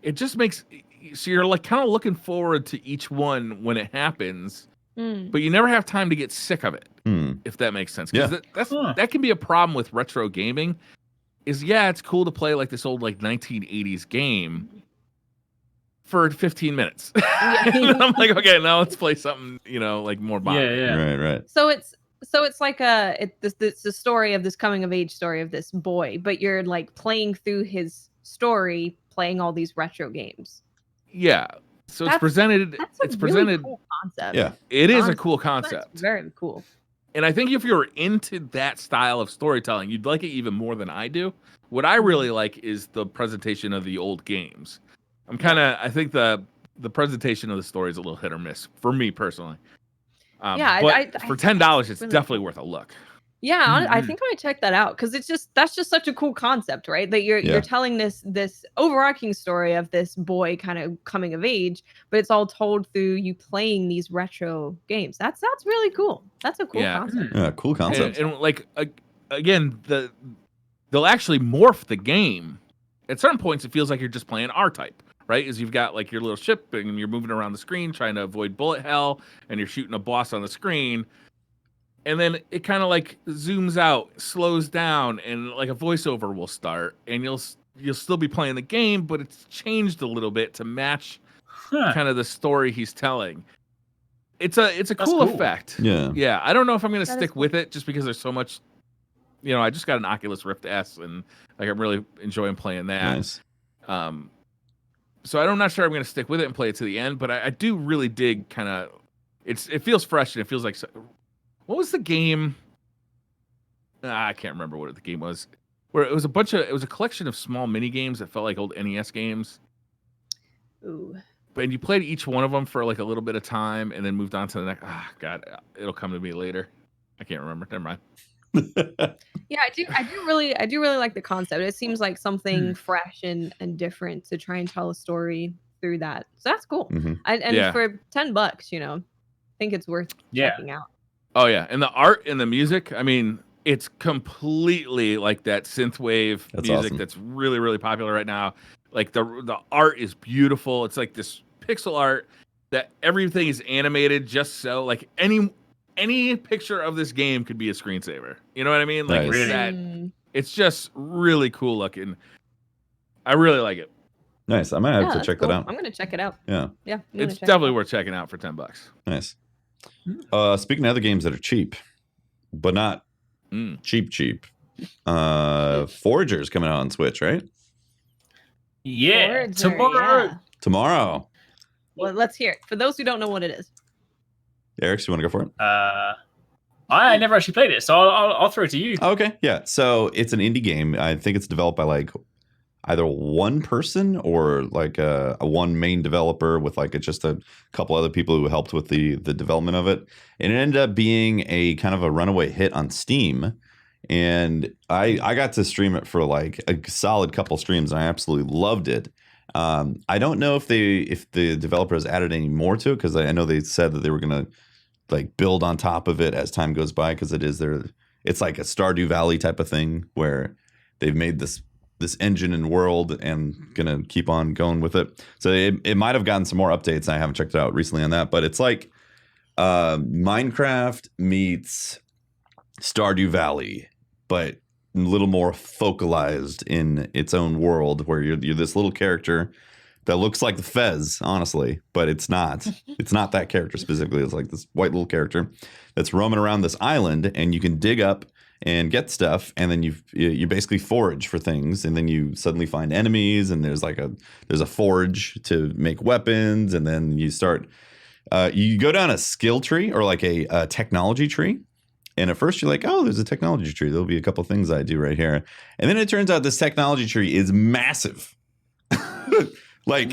it just makes so you're like kind of looking forward to each one when it happens, but you never have time to get sick of it. If that makes sense, because that can be a problem with retro gaming. Is it's cool to play like this old like 1980s game for 15 minutes. And I'm like, okay, now let's play something, like more modern. Yeah. Right. So it's like it's the story of this coming of age story of this boy, but you're like playing through his story, playing all these retro games. Yeah. So it's presented. It's presented. Really cool concept. Yeah, it is a cool concept. That's very cool. And I think if you're into that style of storytelling, you'd like it even more than I do. What I really like is the presentation of the old games. I think the presentation of the story is a little hit or miss for me personally. But for $10, it's definitely worth a look. Yeah, I think I might check that out because that's just such a cool concept, right? That you're telling this overarching story of this boy kind of coming of age, but it's all told through you playing these retro games. That's really cool. That's a cool concept. Yeah, cool concept. And like again, they'll actually morph the game. At certain points, it feels like you're just playing R-Type, right? As you've got like your little ship and you're moving around the screen trying to avoid bullet hell, and you're shooting a boss on the screen. And then it kind of like zooms out, slows down, and like a voiceover will start, and you'll still be playing the game, but it's changed a little bit to match kind of the story he's telling. It's a cool effect. Yeah. I don't know if I'm gonna stick with it just because there's so much. I just got an Oculus Rift S, and like I'm really enjoying playing that. Nice. So I'm not sure I'm gonna stick with it and play it to the end, but I do really dig kind of. It feels fresh and it feels like. What was the game? I can't remember what the game was. Where it was a collection of small mini games that felt like old NES games. Ooh. And you played each one of them for like a little bit of time, and then moved on to the next. God, it'll come to me later. I can't remember. Never mind. Yeah, I do really like the concept. It seems like something fresh and different to try and tell a story through that. So that's cool. And for $10, I think it's worth checking out. Oh yeah, and the art and the music, I mean, it's completely like that synthwave music that's really, really popular right now. Like the art is beautiful. It's like this pixel art that everything is animated just so like any picture of this game could be a screensaver. You know what I mean? Like it's just really cool looking. I really like it. Nice. I might have to check that out. I'm gonna check it out. Yeah. It's definitely worth checking out for $10. Nice. Speaking of other games that are cheap, but not cheap. Forager's coming out on Switch, right? Yeah. Forager, Tomorrow. Well, let's hear it. For those who don't know what it is. Arekzz, you want to go for it? I never actually played it, so I'll throw it to you. Okay, yeah. So it's an indie game. I think it's developed by like either one person or like a one main developer with like just a couple other people who helped with the development of it. And it ended up being a kind of a runaway hit on Steam. And I got to stream it for like a solid couple streams, and I absolutely loved it. I don't know if the developer has added any more to it, because I know they said that they were gonna like build on top of it as time goes by, because it's like a Stardew Valley type of thing where they've made this engine and world and gonna keep on going with it. So it might have gotten some more updates. I haven't checked it out recently on that, but it's like Minecraft meets Stardew Valley, but a little more focalized in its own world, where you're this little character that looks like the Fez, honestly, but it's not. It's not that character specifically. It's like this white little character that's roaming around this island, and you can dig up and get stuff, and then you basically forage for things, and then you suddenly find enemies, and there's a forge to make weapons, and then you start you go down a skill tree or like a technology tree. And at first you're like, oh, there's a technology tree. There'll be a couple things I do right here. And then it turns out this technology tree is massive. like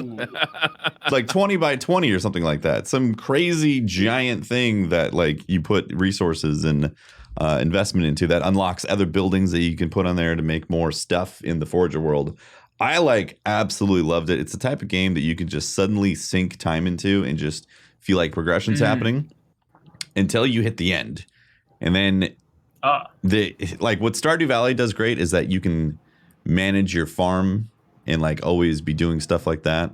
20 by 20 or something like that. Some crazy giant thing that like you put resources and investment into that unlocks other buildings that you can put on there to make more stuff in the Forager world. I absolutely loved it. It's the type of game that you can just suddenly sink time into and just feel like progression's happening until you hit the end. And then what Stardew Valley does great is that you can manage your farm and like always be doing stuff like that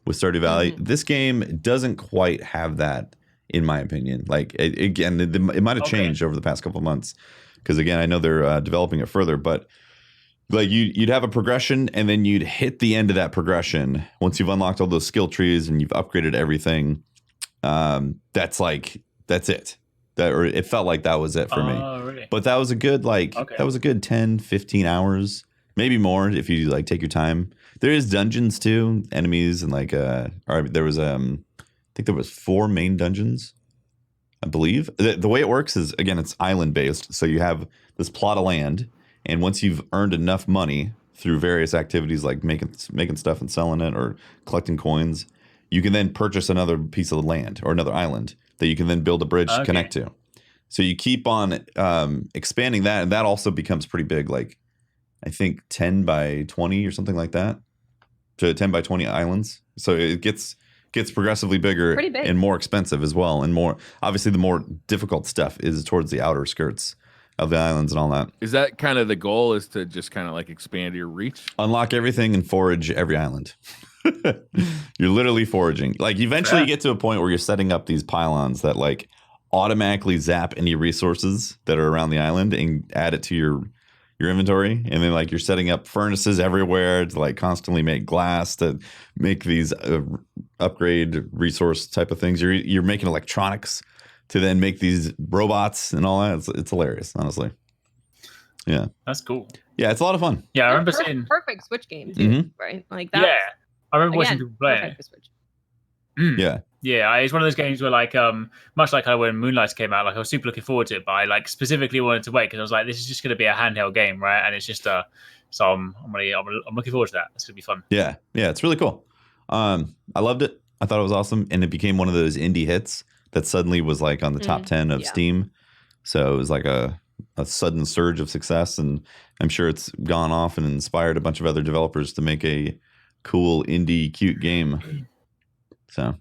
with Stardew Valley. This game doesn't quite have that, in my opinion. Like it might have changed over the past couple of months because again, I know they're developing it further, but like you'd have a progression and then you'd hit the end of that progression once you've unlocked all those skill trees and you've upgraded everything. That's it. Or it felt like that was it for me. Really? But that was a good that was a good 10, 15 hours, maybe more if you like take your time. There is dungeons too, enemies and there was I think there was 4 main dungeons, I believe. The way it works is again it's island based, so you have this plot of land. And once you've earned enough money through various activities like making stuff and selling it or collecting coins, you can then purchase another piece of land or another island that you can then build a bridge to connect to. So you keep on expanding that, and that also becomes pretty big, like I think 10 by 20 or something like that, to 10 by 20 islands. So it gets progressively bigger and more expensive as well. And more, obviously, the more difficult stuff is towards the outer skirts of the islands and all that. Is that kind of the goal, is to just kind of like expand your reach? Unlock everything and forage every island. You're literally foraging. Like eventually you get to a point where you're setting up these pylons that like automatically zap any resources that are around the island and add it to your inventory. And then like you're setting up furnaces everywhere to like constantly make glass, to make these upgrade resource type of things. You're making electronics to then make these robots and all that. It's hilarious, honestly. Yeah. That's cool. Yeah, it's a lot of fun. Yeah, I remember seeing... Perfect Switch game, too, right? Like that. Yeah. I remember watching people play it. Yeah. Yeah, it's one of those games where, like, much like when Moonlight came out, like I was super looking forward to it, but I like specifically wanted to wait because I was like, this is just going to be a handheld game, right? And it's just so I'm looking forward to that. It's going to be fun. Yeah, it's really cool. I loved it. I thought it was awesome, and it became one of those indie hits that suddenly was like on the top 10 of Steam. So it was like a sudden surge of success, and I'm sure it's gone off and inspired a bunch of other developers to make a cool indie cute game. So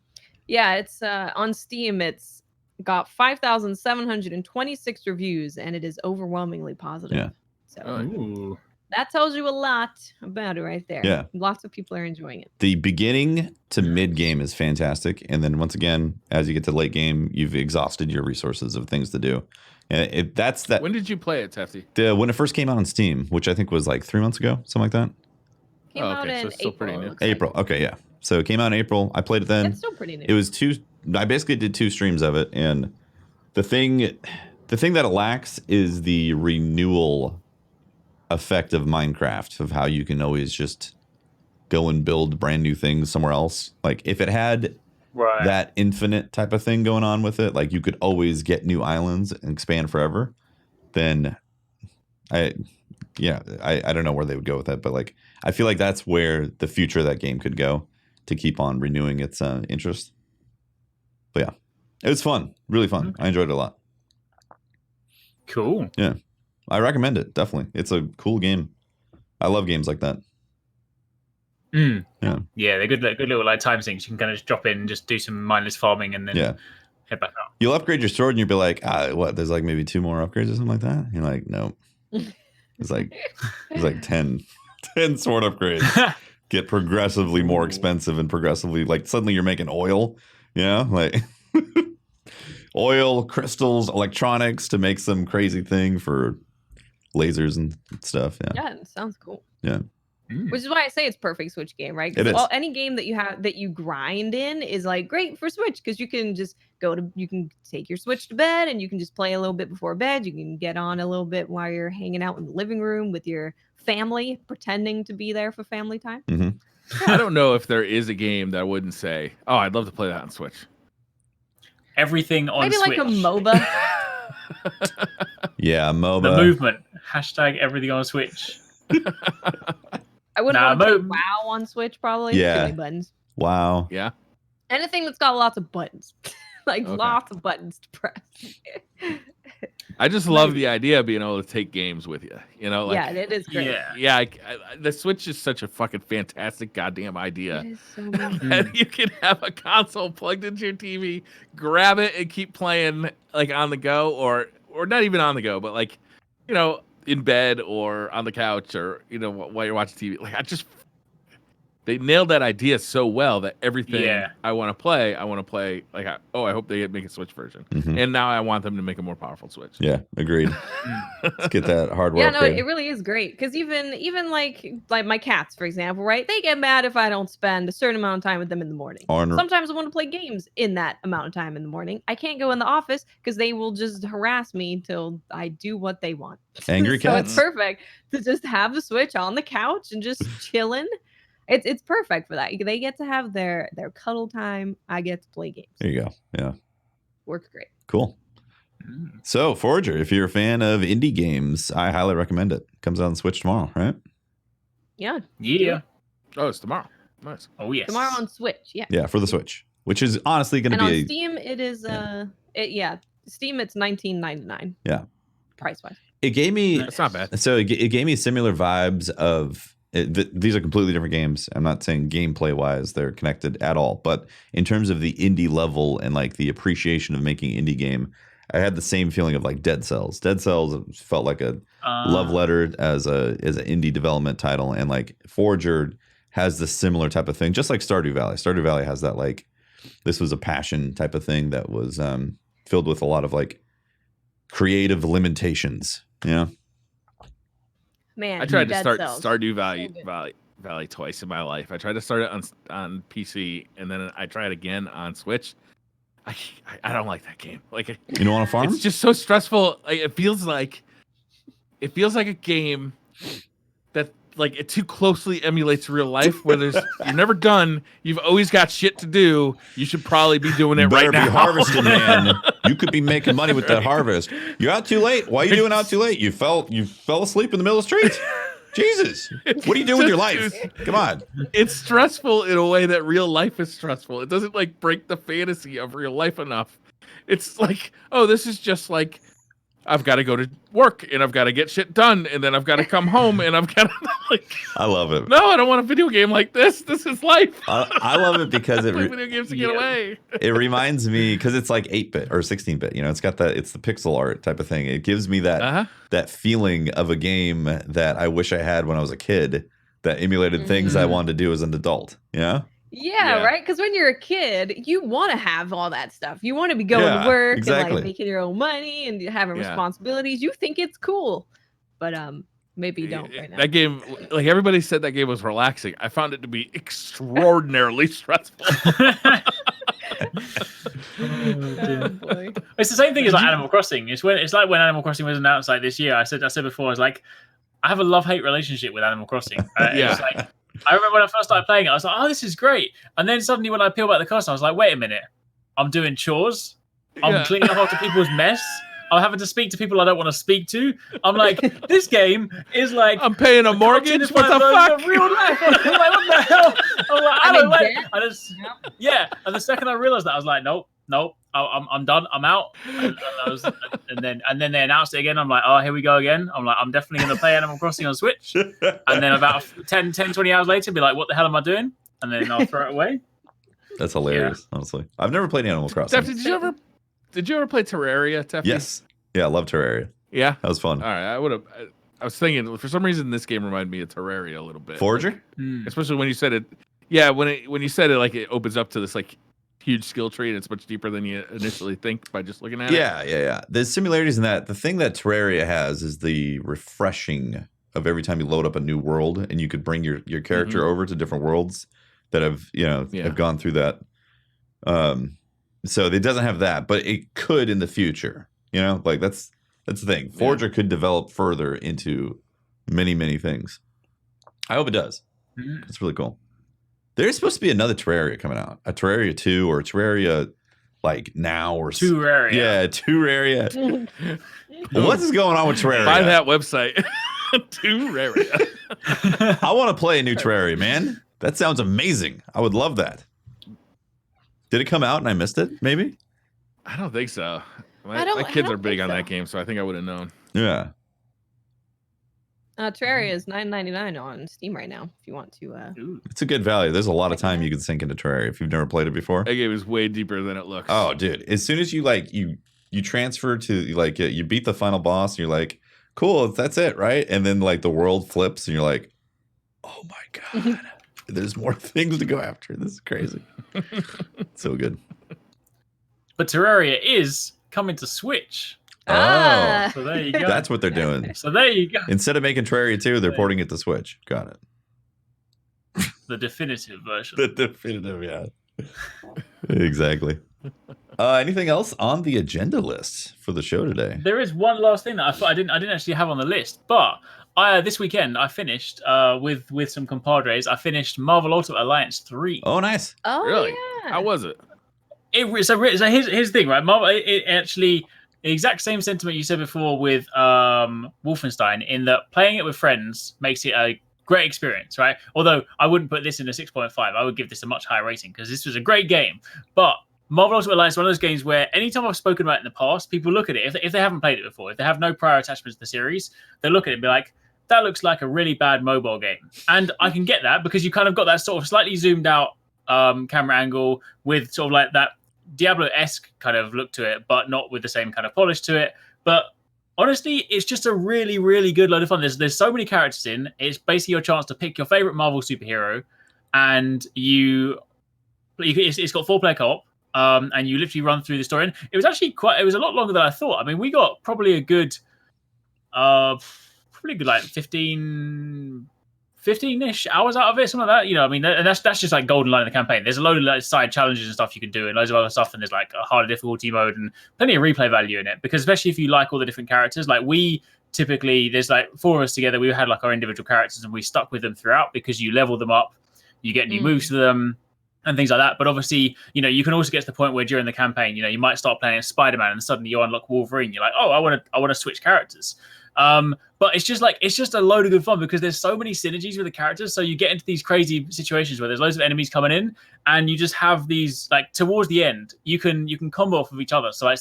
yeah, it's on Steam. It's got 5,726 reviews, and it is overwhelmingly positive. Yeah. So that tells you a lot about it right there. Yeah. Lots of people are enjoying it. The beginning to mid game is fantastic. And then once again, as you get to late game, you've exhausted your resources of things to do. And that's that. When did you play it, Tefty? When it first came out on Steam, which I think was like 3 months ago, something like that. Came out in April. April. Okay, yeah. So it came out in April. I played it then. It's still pretty new. It was I basically did 2 streams of it, and the thing that it lacks is the renewal effect of Minecraft, of how you can always just go and build brand new things somewhere else. Like if it had that infinite type of thing going on with it, like you could always get new islands and expand forever, then I don't know where they would go with that, but like I feel like that's where the future of that game could go, to keep on renewing its interest. But yeah, it was fun, really fun. I enjoyed it a lot. Cool. Yeah, I recommend it, definitely. It's a cool game. I love games like that. Yeah, they're good little like time sinks. You can kind of just drop in and just do some mindless farming and then head back out. You'll upgrade your sword and you'll be like, there's like maybe 2 more upgrades or something like that. And you're like, nope. It's like 10 sword upgrades. Get progressively more expensive and progressively, like suddenly you're making oil, like oil, crystals, electronics to make some crazy thing for lasers and stuff. Yeah, it sounds cool. Yeah. Which is why I say it's perfect Switch game, right? It is. Well, any game that you grind in is like great for Switch, because you can just you can take your Switch to bed and you can just play a little bit before bed. You can get on a little bit while you're hanging out in the living room with your family, pretending to be there for family time. I don't know if there is a game that I wouldn't say, oh, I'd love to play that on Switch. Everything on Maybe Switch. Like a MOBA. Yeah, MOBA. The movement. # everything on Switch. I wouldn't want to play WoW on Switch, probably. Yeah. Too many buttons. Wow. Yeah. Anything that's got lots of buttons. Lots of buttons to press. I just love the idea of being able to take games with you. You know, like yeah, it is great. yeah. The Switch is such a fucking fantastic goddamn idea. It is so good. And you can have a console plugged into your TV, grab it, and keep playing like on the go, or not even on the go, but like, you know, in bed or on the couch, or you know, while you're watching TV. Like they nailed that idea so well that everything I want to play. Like, I hope they make a Switch version. Mm-hmm. And now I want them to make a more powerful Switch. Yeah, agreed. Let's get that hardware. Yeah, no, upgrade. it really is great because even like my cats, for example, right? They get mad if I don't spend a certain amount of time with them in the morning. Sometimes I want to play games in that amount of time in the morning. I can't go in the office because they will just harass me until I do what they want. Angry so cats. it's perfect to just have the Switch on the couch and just chilling. It's perfect for that. They get to have their cuddle time. I get to play games. There you go. Yeah. Works great. Cool. So, Forager, if you're a fan of indie games, I highly recommend it. Comes out on Switch tomorrow, right? Yeah. Yeah. Oh, it's tomorrow. Nice. Oh, yes. Tomorrow on Switch. Yeah. Yeah, for the Switch, which is honestly going to be on Steam, it is Steam, it's $19.99. Yeah. Price wise. It gave me. That's not bad. So it gave me similar vibes of. These are completely different games. I'm not saying gameplay wise they're connected at all, but in terms of the indie level and like the appreciation of making indie game, I had the same feeling of like Dead Cells. Dead Cells felt like a love letter as an indie development title, and like Forager has this similar type of thing, just like Stardew Valley. Stardew Valley has that like this was a passion type of thing that was filled with a lot of like creative limitations. Yeah. Man, I tried to start Cells. Stardew Valley twice in my life. I tried to start it on PC, and then I tried again on Switch. I don't like that game. Like, you don't want to farm? It's just so stressful. Like, it feels like a game that like it too closely emulates real life, where you're never done. You've always got shit to do. You should probably be doing it right now. Better be harvesting, man. You could be making money with that harvest. You're out too late. Why are you doing out too late? You fell asleep in the middle of the street. Jesus, what are you doing with your life? Come on. It's stressful in a way that real life is stressful. It doesn't like break the fantasy of real life enough. It's like, oh, this is just like, I've got to go to work and I've got to get shit done and then I've got to come home and I've got to like. I love it. No, I don't want a video game like this. This is life. I love it because I play video games to get away. It reminds me because it's like 8-bit or 16-bit. You know, it's got it's the pixel art type of thing. It gives me that that feeling of a game that I wish I had when I was a kid that emulated things I wanted to do as an adult. You know? Yeah, right? Because when you're a kid, you want to have all that stuff. You want to be going to work and like making your own money and having responsibilities. You think it's cool, but maybe you don't right now. That game, like everybody said, that game was relaxing. I found it to be extraordinarily stressful. It's the same thing as like Animal Crossing. It's like when Animal Crossing was announced like this year. I said before, I was like, I have a love-hate relationship with Animal Crossing. It's like, I remember when I first started playing it, I was like, oh, this is great. And then suddenly when I peel back the curtain, I was like, wait a minute. I'm doing chores. I'm cleaning up after people's mess. I'm having to speak to people I don't want to speak to. I'm like, this game is like... I'm paying a mortgage? What the fuck? Real life. I'm like, what the hell? I'm like, I don't like... And the second I realized that, I was like, nope. I'm done. I'm out. And then they announced it again. I'm like, oh, here we go again. I'm like, I'm definitely going to play Animal Crossing on Switch. And then about 10, 20 hours later, be like, what the hell am I doing? And then I'll throw it away. That's hilarious, honestly. I've never played Animal Crossing. Tefty, did you ever play Terraria, Tefty? Yes. Yeah, I love Terraria. Yeah? That was fun. All right. I was thinking, for some reason, this game reminded me of Terraria a little bit. Forager? Like, especially when you said it. Yeah, when you said it, like it opens up to this like huge skill tree and it's much deeper than you initially think by just looking at it. Yeah. There's similarities in that. The thing that Terraria has is the refreshing of every time you load up a new world and you could bring your character over to different worlds that have gone through that. So it doesn't have that, but it could in the future. You know, like that's the thing. Forager could develop further into many, many things. I hope it does. It's really cool. There's supposed to be another Terraria coming out, a Terraria 2 or a Terraria like now or Terraria. Yeah, Terraria. What is going on with Terraria? Buy that website. Terraria. I want to play a new Terraria, man. That sounds amazing. I would love that. Did it come out and I missed it? Maybe. I don't think so. My kids are big on that game, so I think I would have known. Yeah. Terraria is $9.99 on Steam right now. If you want to, It's a good value. There's a lot of time you can sink into Terraria if you've never played it before. That game is way deeper than it looks. Oh, dude! As soon as you you transfer to you beat the final boss, and you're like, cool, that's it, right? And then the world flips, and you're like, oh my god, there's more things to go after. This is crazy. So good. But Terraria is coming to Switch. Oh, so there you go. That's what they're doing. So there you go. Instead of making Terraria 2, they're porting it to Switch. Got it. The definitive version. The definitive, yeah. Exactly. Anything else on the agenda list for the show today? There is one last thing that I didn't actually have on the list, but this weekend I finished with some compadres. I finished Marvel Ultimate Alliance 3. Oh, nice. Oh, Really? yeah. How was it? So here's the thing, right? Marvel, it actually the exact same sentiment you said before with Wolfenstein, in that playing it with friends makes it a great experience, right? Although I wouldn't put this in a 6.5. I would give this a much higher rating because this was a great game. But Marvel Ultimate Alliance is one of those games where anytime I've spoken about it in the past, people look at it, if they haven't played it before, if they have no prior attachments to the series, they look at it and be like, that looks like a really bad mobile game. And I can get that because you kind of got that sort of slightly zoomed out camera angle with sort of like that Diablo-esque kind of look to it, but not with the same kind of polish to it. But honestly, it's just a really, really good load of fun. There's so many characters in. It's basically your chance to pick your favorite Marvel superhero, and it's got 4-player co-op, and you literally run through the story. And it was actually it was a lot longer than I thought. I mean, we got probably a good like 15-ish hours out of it, something like that. I mean, and that's just like golden line of the campaign. There's a load of side challenges and stuff you can do, and loads of other stuff, and there's like a harder difficulty mode and plenty of replay value in it, because especially if you like all the different characters, like we typically, there's like 4 of us together, we had like our individual characters and we stuck with them throughout because you level them up, you get new moves to them and things like that. But obviously, you can also get to the point where during the campaign, you might start playing as Spider-Man and suddenly you unlock Wolverine. You're like, oh, I want to switch characters. But it's just a load of good fun because there's so many synergies with the characters. So you get into these crazy situations where there's loads of enemies coming in, and you just have these, like, towards the end, you can combo off of each other. So like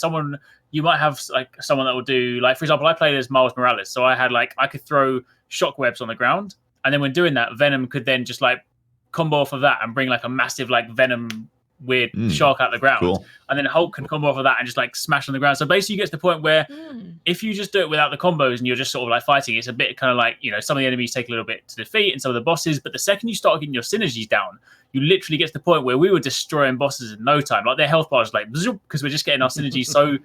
you might have like someone that will do, like, for example, I played as Miles Morales. So I could throw shockwebs on the ground, and then when doing that, Venom could then just like combo off of that and bring like a massive like Venom weird shark out the ground. Cool. And then Hulk can combo off of that and just like smash on the ground. So basically you get to the point where if you just do it without the combos and you're just sort of like fighting, it's a bit kind of like, some of the enemies take a little bit to defeat and some of the bosses, but the second you start getting your synergies down, you literally get to the point where we were destroying bosses in no time. Like their health bars like because we're just getting our synergies so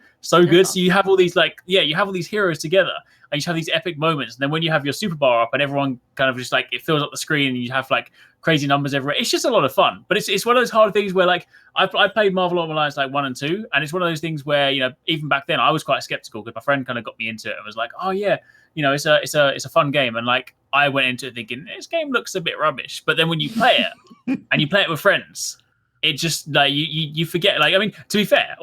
good. So you have all these you have all these heroes together and you have these epic moments. And then when you have your super bar up and everyone kind of just like, it fills up the screen and you have like crazy numbers everywhere. It's just a lot of fun. But it's one of those hard things where like I played Marvel Ultimate Alliance like 1 and 2, and it's one of those things where even back then I was quite skeptical because my friend kind of got me into it and was like, oh yeah, it's a fun game, and like I went into it thinking this game looks a bit rubbish. But then when you play it and you play it with friends, it just like you forget. Like, I mean, to be fair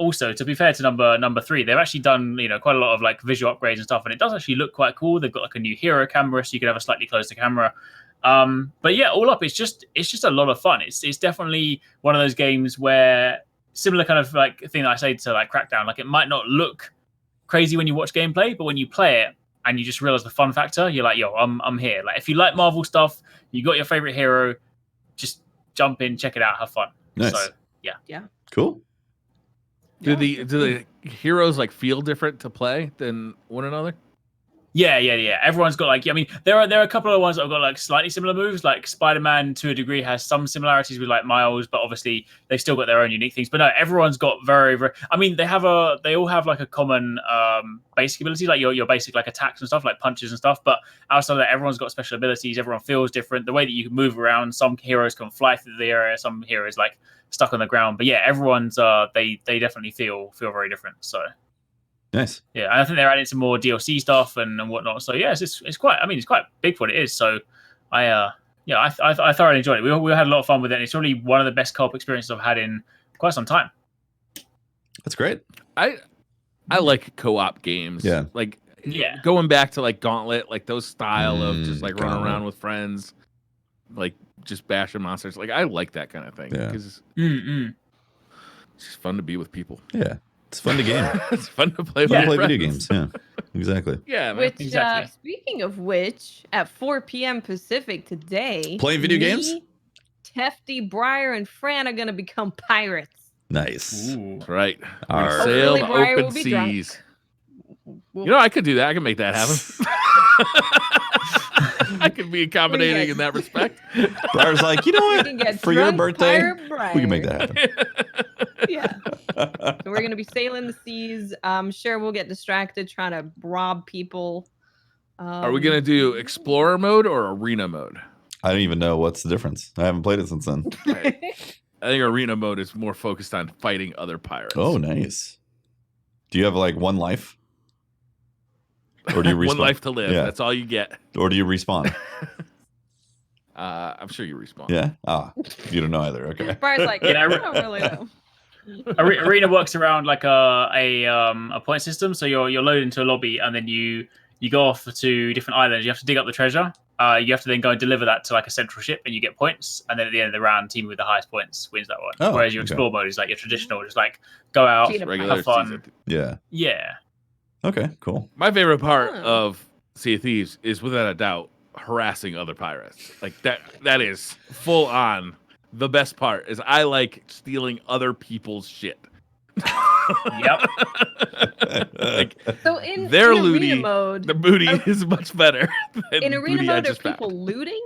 to number 3, they've actually done quite a lot of like visual upgrades and stuff, and it does actually look quite cool. They've got like a new hero camera, so you can have a slightly closer camera. But yeah, all up, it's just a lot of fun. It's definitely one of those games where similar kind of like thing that I say to like Crackdown, like it might not look crazy when you watch gameplay, but when you play it and you just realize the fun factor, you're like, yo, I'm here. Like if you like Marvel stuff, you got your favorite hero, just jump in, check it out, have fun. Nice. So yeah. Cool. Do the heroes like feel different to play than one another? Yeah. Everyone's got like, I mean, there are a couple of ones that have got like slightly similar moves. Like Spider-Man, to a degree, has some similarities with like Miles, but obviously they've still got their own unique things. But no, everyone's got very, very. I mean, they all have like a common basic ability, like your basic like attacks and stuff, like punches and stuff. But outside of that, everyone's got special abilities. Everyone feels different. The way that you can move around, some heroes can fly through the area, some heroes like stuck on the ground. But yeah, everyone's they definitely feel very different. So. Nice. Yeah, and I think they're adding some more DLC stuff and whatnot. So yeah, it's quite. I mean, it's quite big for what it is. So I thoroughly enjoyed it. We had a lot of fun with it. And it's really one of the best co-op experiences I've had in quite some time. That's great. I like co-op games. Yeah. Like Yeah. going back to like Gauntlet, like those style of just like running Gauntlet. around with friends, like just bashing monsters. Like I like that kind of thing Yeah. because it's just fun to be with people. Yeah. It's fun to game. It's fun to play. Fun to with play friends. video games. Yeah, exactly. Yeah, man. Which, Exactly. speaking of which, at 4 p.m. Pacific today, Playing video games? Tefty, Briar, and Fran are gonna become pirates. Nice. Ooh. That's right. All right. Sail Hopefully Briar open will be drunk. seas. We'll- You know, I could do that. I can make that happen. I could be accommodating in that respect. Briar's like, you know we what? can get For your drunk birthday, pirate Briar. we can make that happen. Yeah. So we're gonna be sailing the seas. I'm sure we'll get distracted trying to rob people. Are we gonna do explorer mode or arena mode? I don't even know what's the difference. I haven't played it since then. Right. I think arena mode is more focused on fighting other pirates. Oh, nice. Do you have like one life? Or do you respawn? One life to live. Yeah. That's all you get. Or do you respawn? I'm sure you respawn. Yeah. Ah, you don't know either. Okay. Briar's like, Yeah, I don't really know. Arena works around like a point system. So you're loaded into a lobby, and then you go off to different islands. You have to dig up the treasure. You have to then go and deliver that to like a central ship, and you get points. And then at the end of the round, team with the highest points wins that one. Oh, Whereas your okay. explore mode is like your traditional, just like go out, Cheetah Regular have fun. season. Yeah. Yeah. Okay, cool. My favorite part Oh. of Sea of Thieves is without a doubt harassing other pirates. Like that is full on the best part is I like stealing other people's shit. Yep. Like So in their arena looty, mode, the booty is much better than in arena booty I mode, are just found. people looting?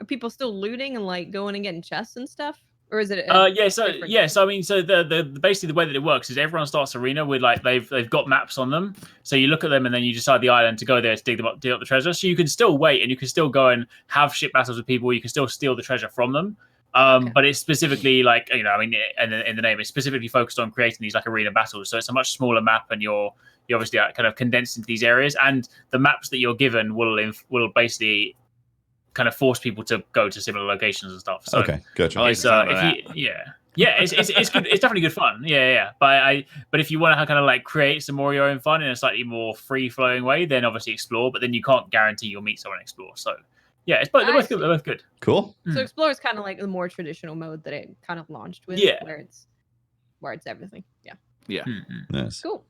Are people still looting and like going and getting chests and stuff? Or is it? Yeah. So different yeah. So I mean, so the basically the way that it works is everyone starts arena with like they've got maps on them. So you look at them and then you decide the island to go there to dig up the treasure. So you can still wait and you can still go and have ship battles with people. You can still steal the treasure from them. Okay. But it's specifically like I mean, and in the name, it's specifically focused on creating these like arena battles. So it's a much smaller map, and you're obviously kind of condensed into these areas. And the maps that you're given will basically kind of force people to go to similar locations and stuff. So Okay, gotcha. I like it's the sound of it's good. It's definitely good fun. Yeah. But if you want to kind of like create some more of your own fun in a slightly more free flowing way, then obviously explore. But then you can't guarantee you'll meet someone and explore. So yeah, they're both good. They're both good. Cool. So Explorer is kind of like the more traditional mode that it kind of launched with, Yeah. where it's everything. Yeah, Yeah. Nice. cool.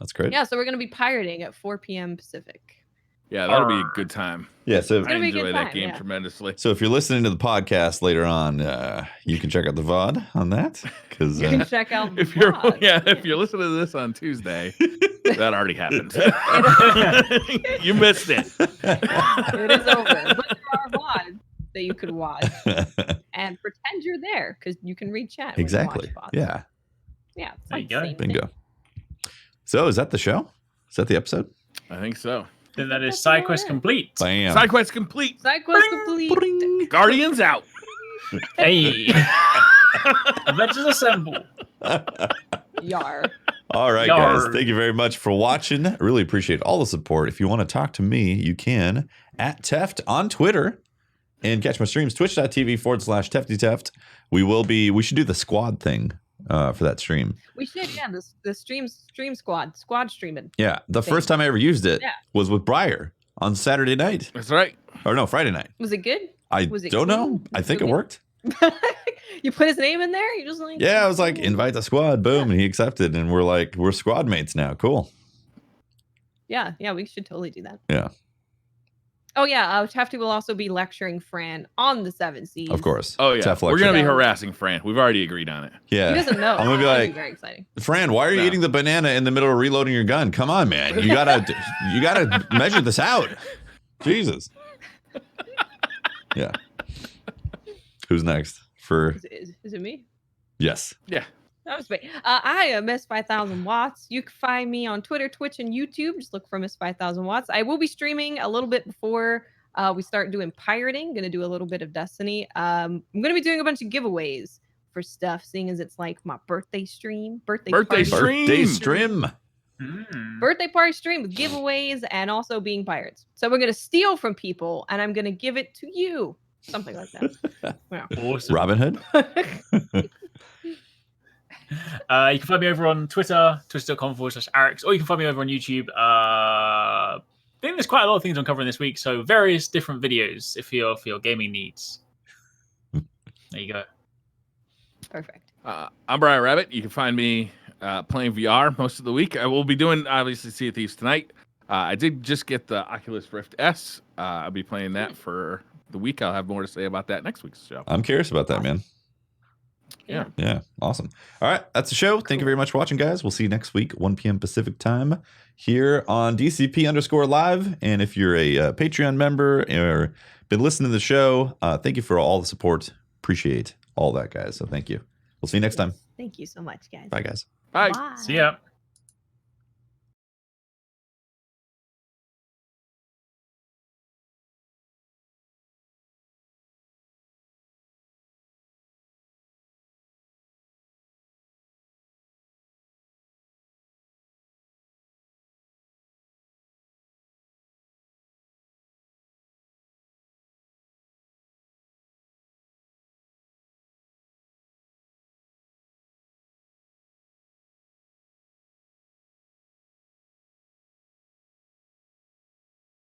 That's great. Yeah, so we're gonna be pirating at 4 p.m. Pacific. Yeah, that'll be a good time. Yeah, so I gonna be a good enjoy that time, game yeah. tremendously. so if you're listening to the podcast later on, you can check out the VOD on that because You can check out the If you're VOD. if you're listening to this on Tuesday, that already happened. You missed it. It is over, but there are VODs that you could watch and pretend you're there because you can read chat. when you watch exactly. VODs. Yeah. Yeah. It's There like you go. the same thing. Bingo. So is that the show? Is that the episode? I think so. Then that is That's SideQuest all right. complete. Bam. SideQuest complete. SideQuest complete. Bring. Guardians out. Hey, Avengers assemble. Yar. All right, Yar. guys. Thank you very much for watching. I really appreciate all the support. If you want to talk to me, you can at Teft on Twitter and catch my streams, twitch.tv/TeftyTeft. We should do the squad thing for that stream. We should, yeah. The stream squad streaming. Yeah. The Thing. first time I ever used it Yeah. was with Briar on Saturday night. That's right. Or no, Friday night. Was it good? I Was it don't know. cool? I think it Okay. worked. You put his name in there. You just like Yeah, I was like, cool. invite the squad. Boom. And he accepted. And we're squad mates now. Cool. Yeah, we should totally do that. Yeah. Oh yeah, Tefty will also be lecturing Fran on the 7 Seas. Of course. Oh yeah. Tough We're gonna lecture. be harassing Fran. We've already agreed on it. He Yeah. doesn't know. I'm gonna be That'd like, very exciting. Fran, why are you No. eating the banana in the middle of reloading your gun? Come on, man. You gotta measure this out. Jesus. Yeah. Who's next? For Is it me? yes. Yeah. That was me. I am Miss 5000 Watts. You can find me on Twitter, Twitch, and YouTube. Just look for Miss 5000 Watts. I will be streaming a little bit before we start doing pirating. Going to do a little bit of Destiny. I'm going to be doing a bunch of giveaways for stuff, seeing as it's like my birthday stream. Birthday party. Stream. Birthday stream. Birthday party stream with giveaways and also being pirates. So we're going to steal from people and I'm going to give it to you. Something like that. Yeah. Awesome. Robin Hood. You can find me over on Twitter, twitter.com/Arekzz, or you can find me over on YouTube. I think there's quite a lot of things I'm covering this week, so various different videos for your gaming needs. There you go. Perfect. I'm Briar Rabbit. You can find me playing VR most of the week. I will be doing, obviously, Sea of Thieves tonight. I did just get the Oculus Rift S. I'll be playing that for the week. I'll have more to say about that next week's show. I'm curious about that, man. Yeah. Awesome. All right. That's the show. Thank you very much for watching, guys. We'll see you next week, 1 p.m. Pacific time here on DCP_live. And if you're a Patreon member or been listening to the show, thank you for all the support. Appreciate all that, guys. So thank you. We'll see you next time. Thank you so much, guys. Bye, guys. Bye. Bye. See ya.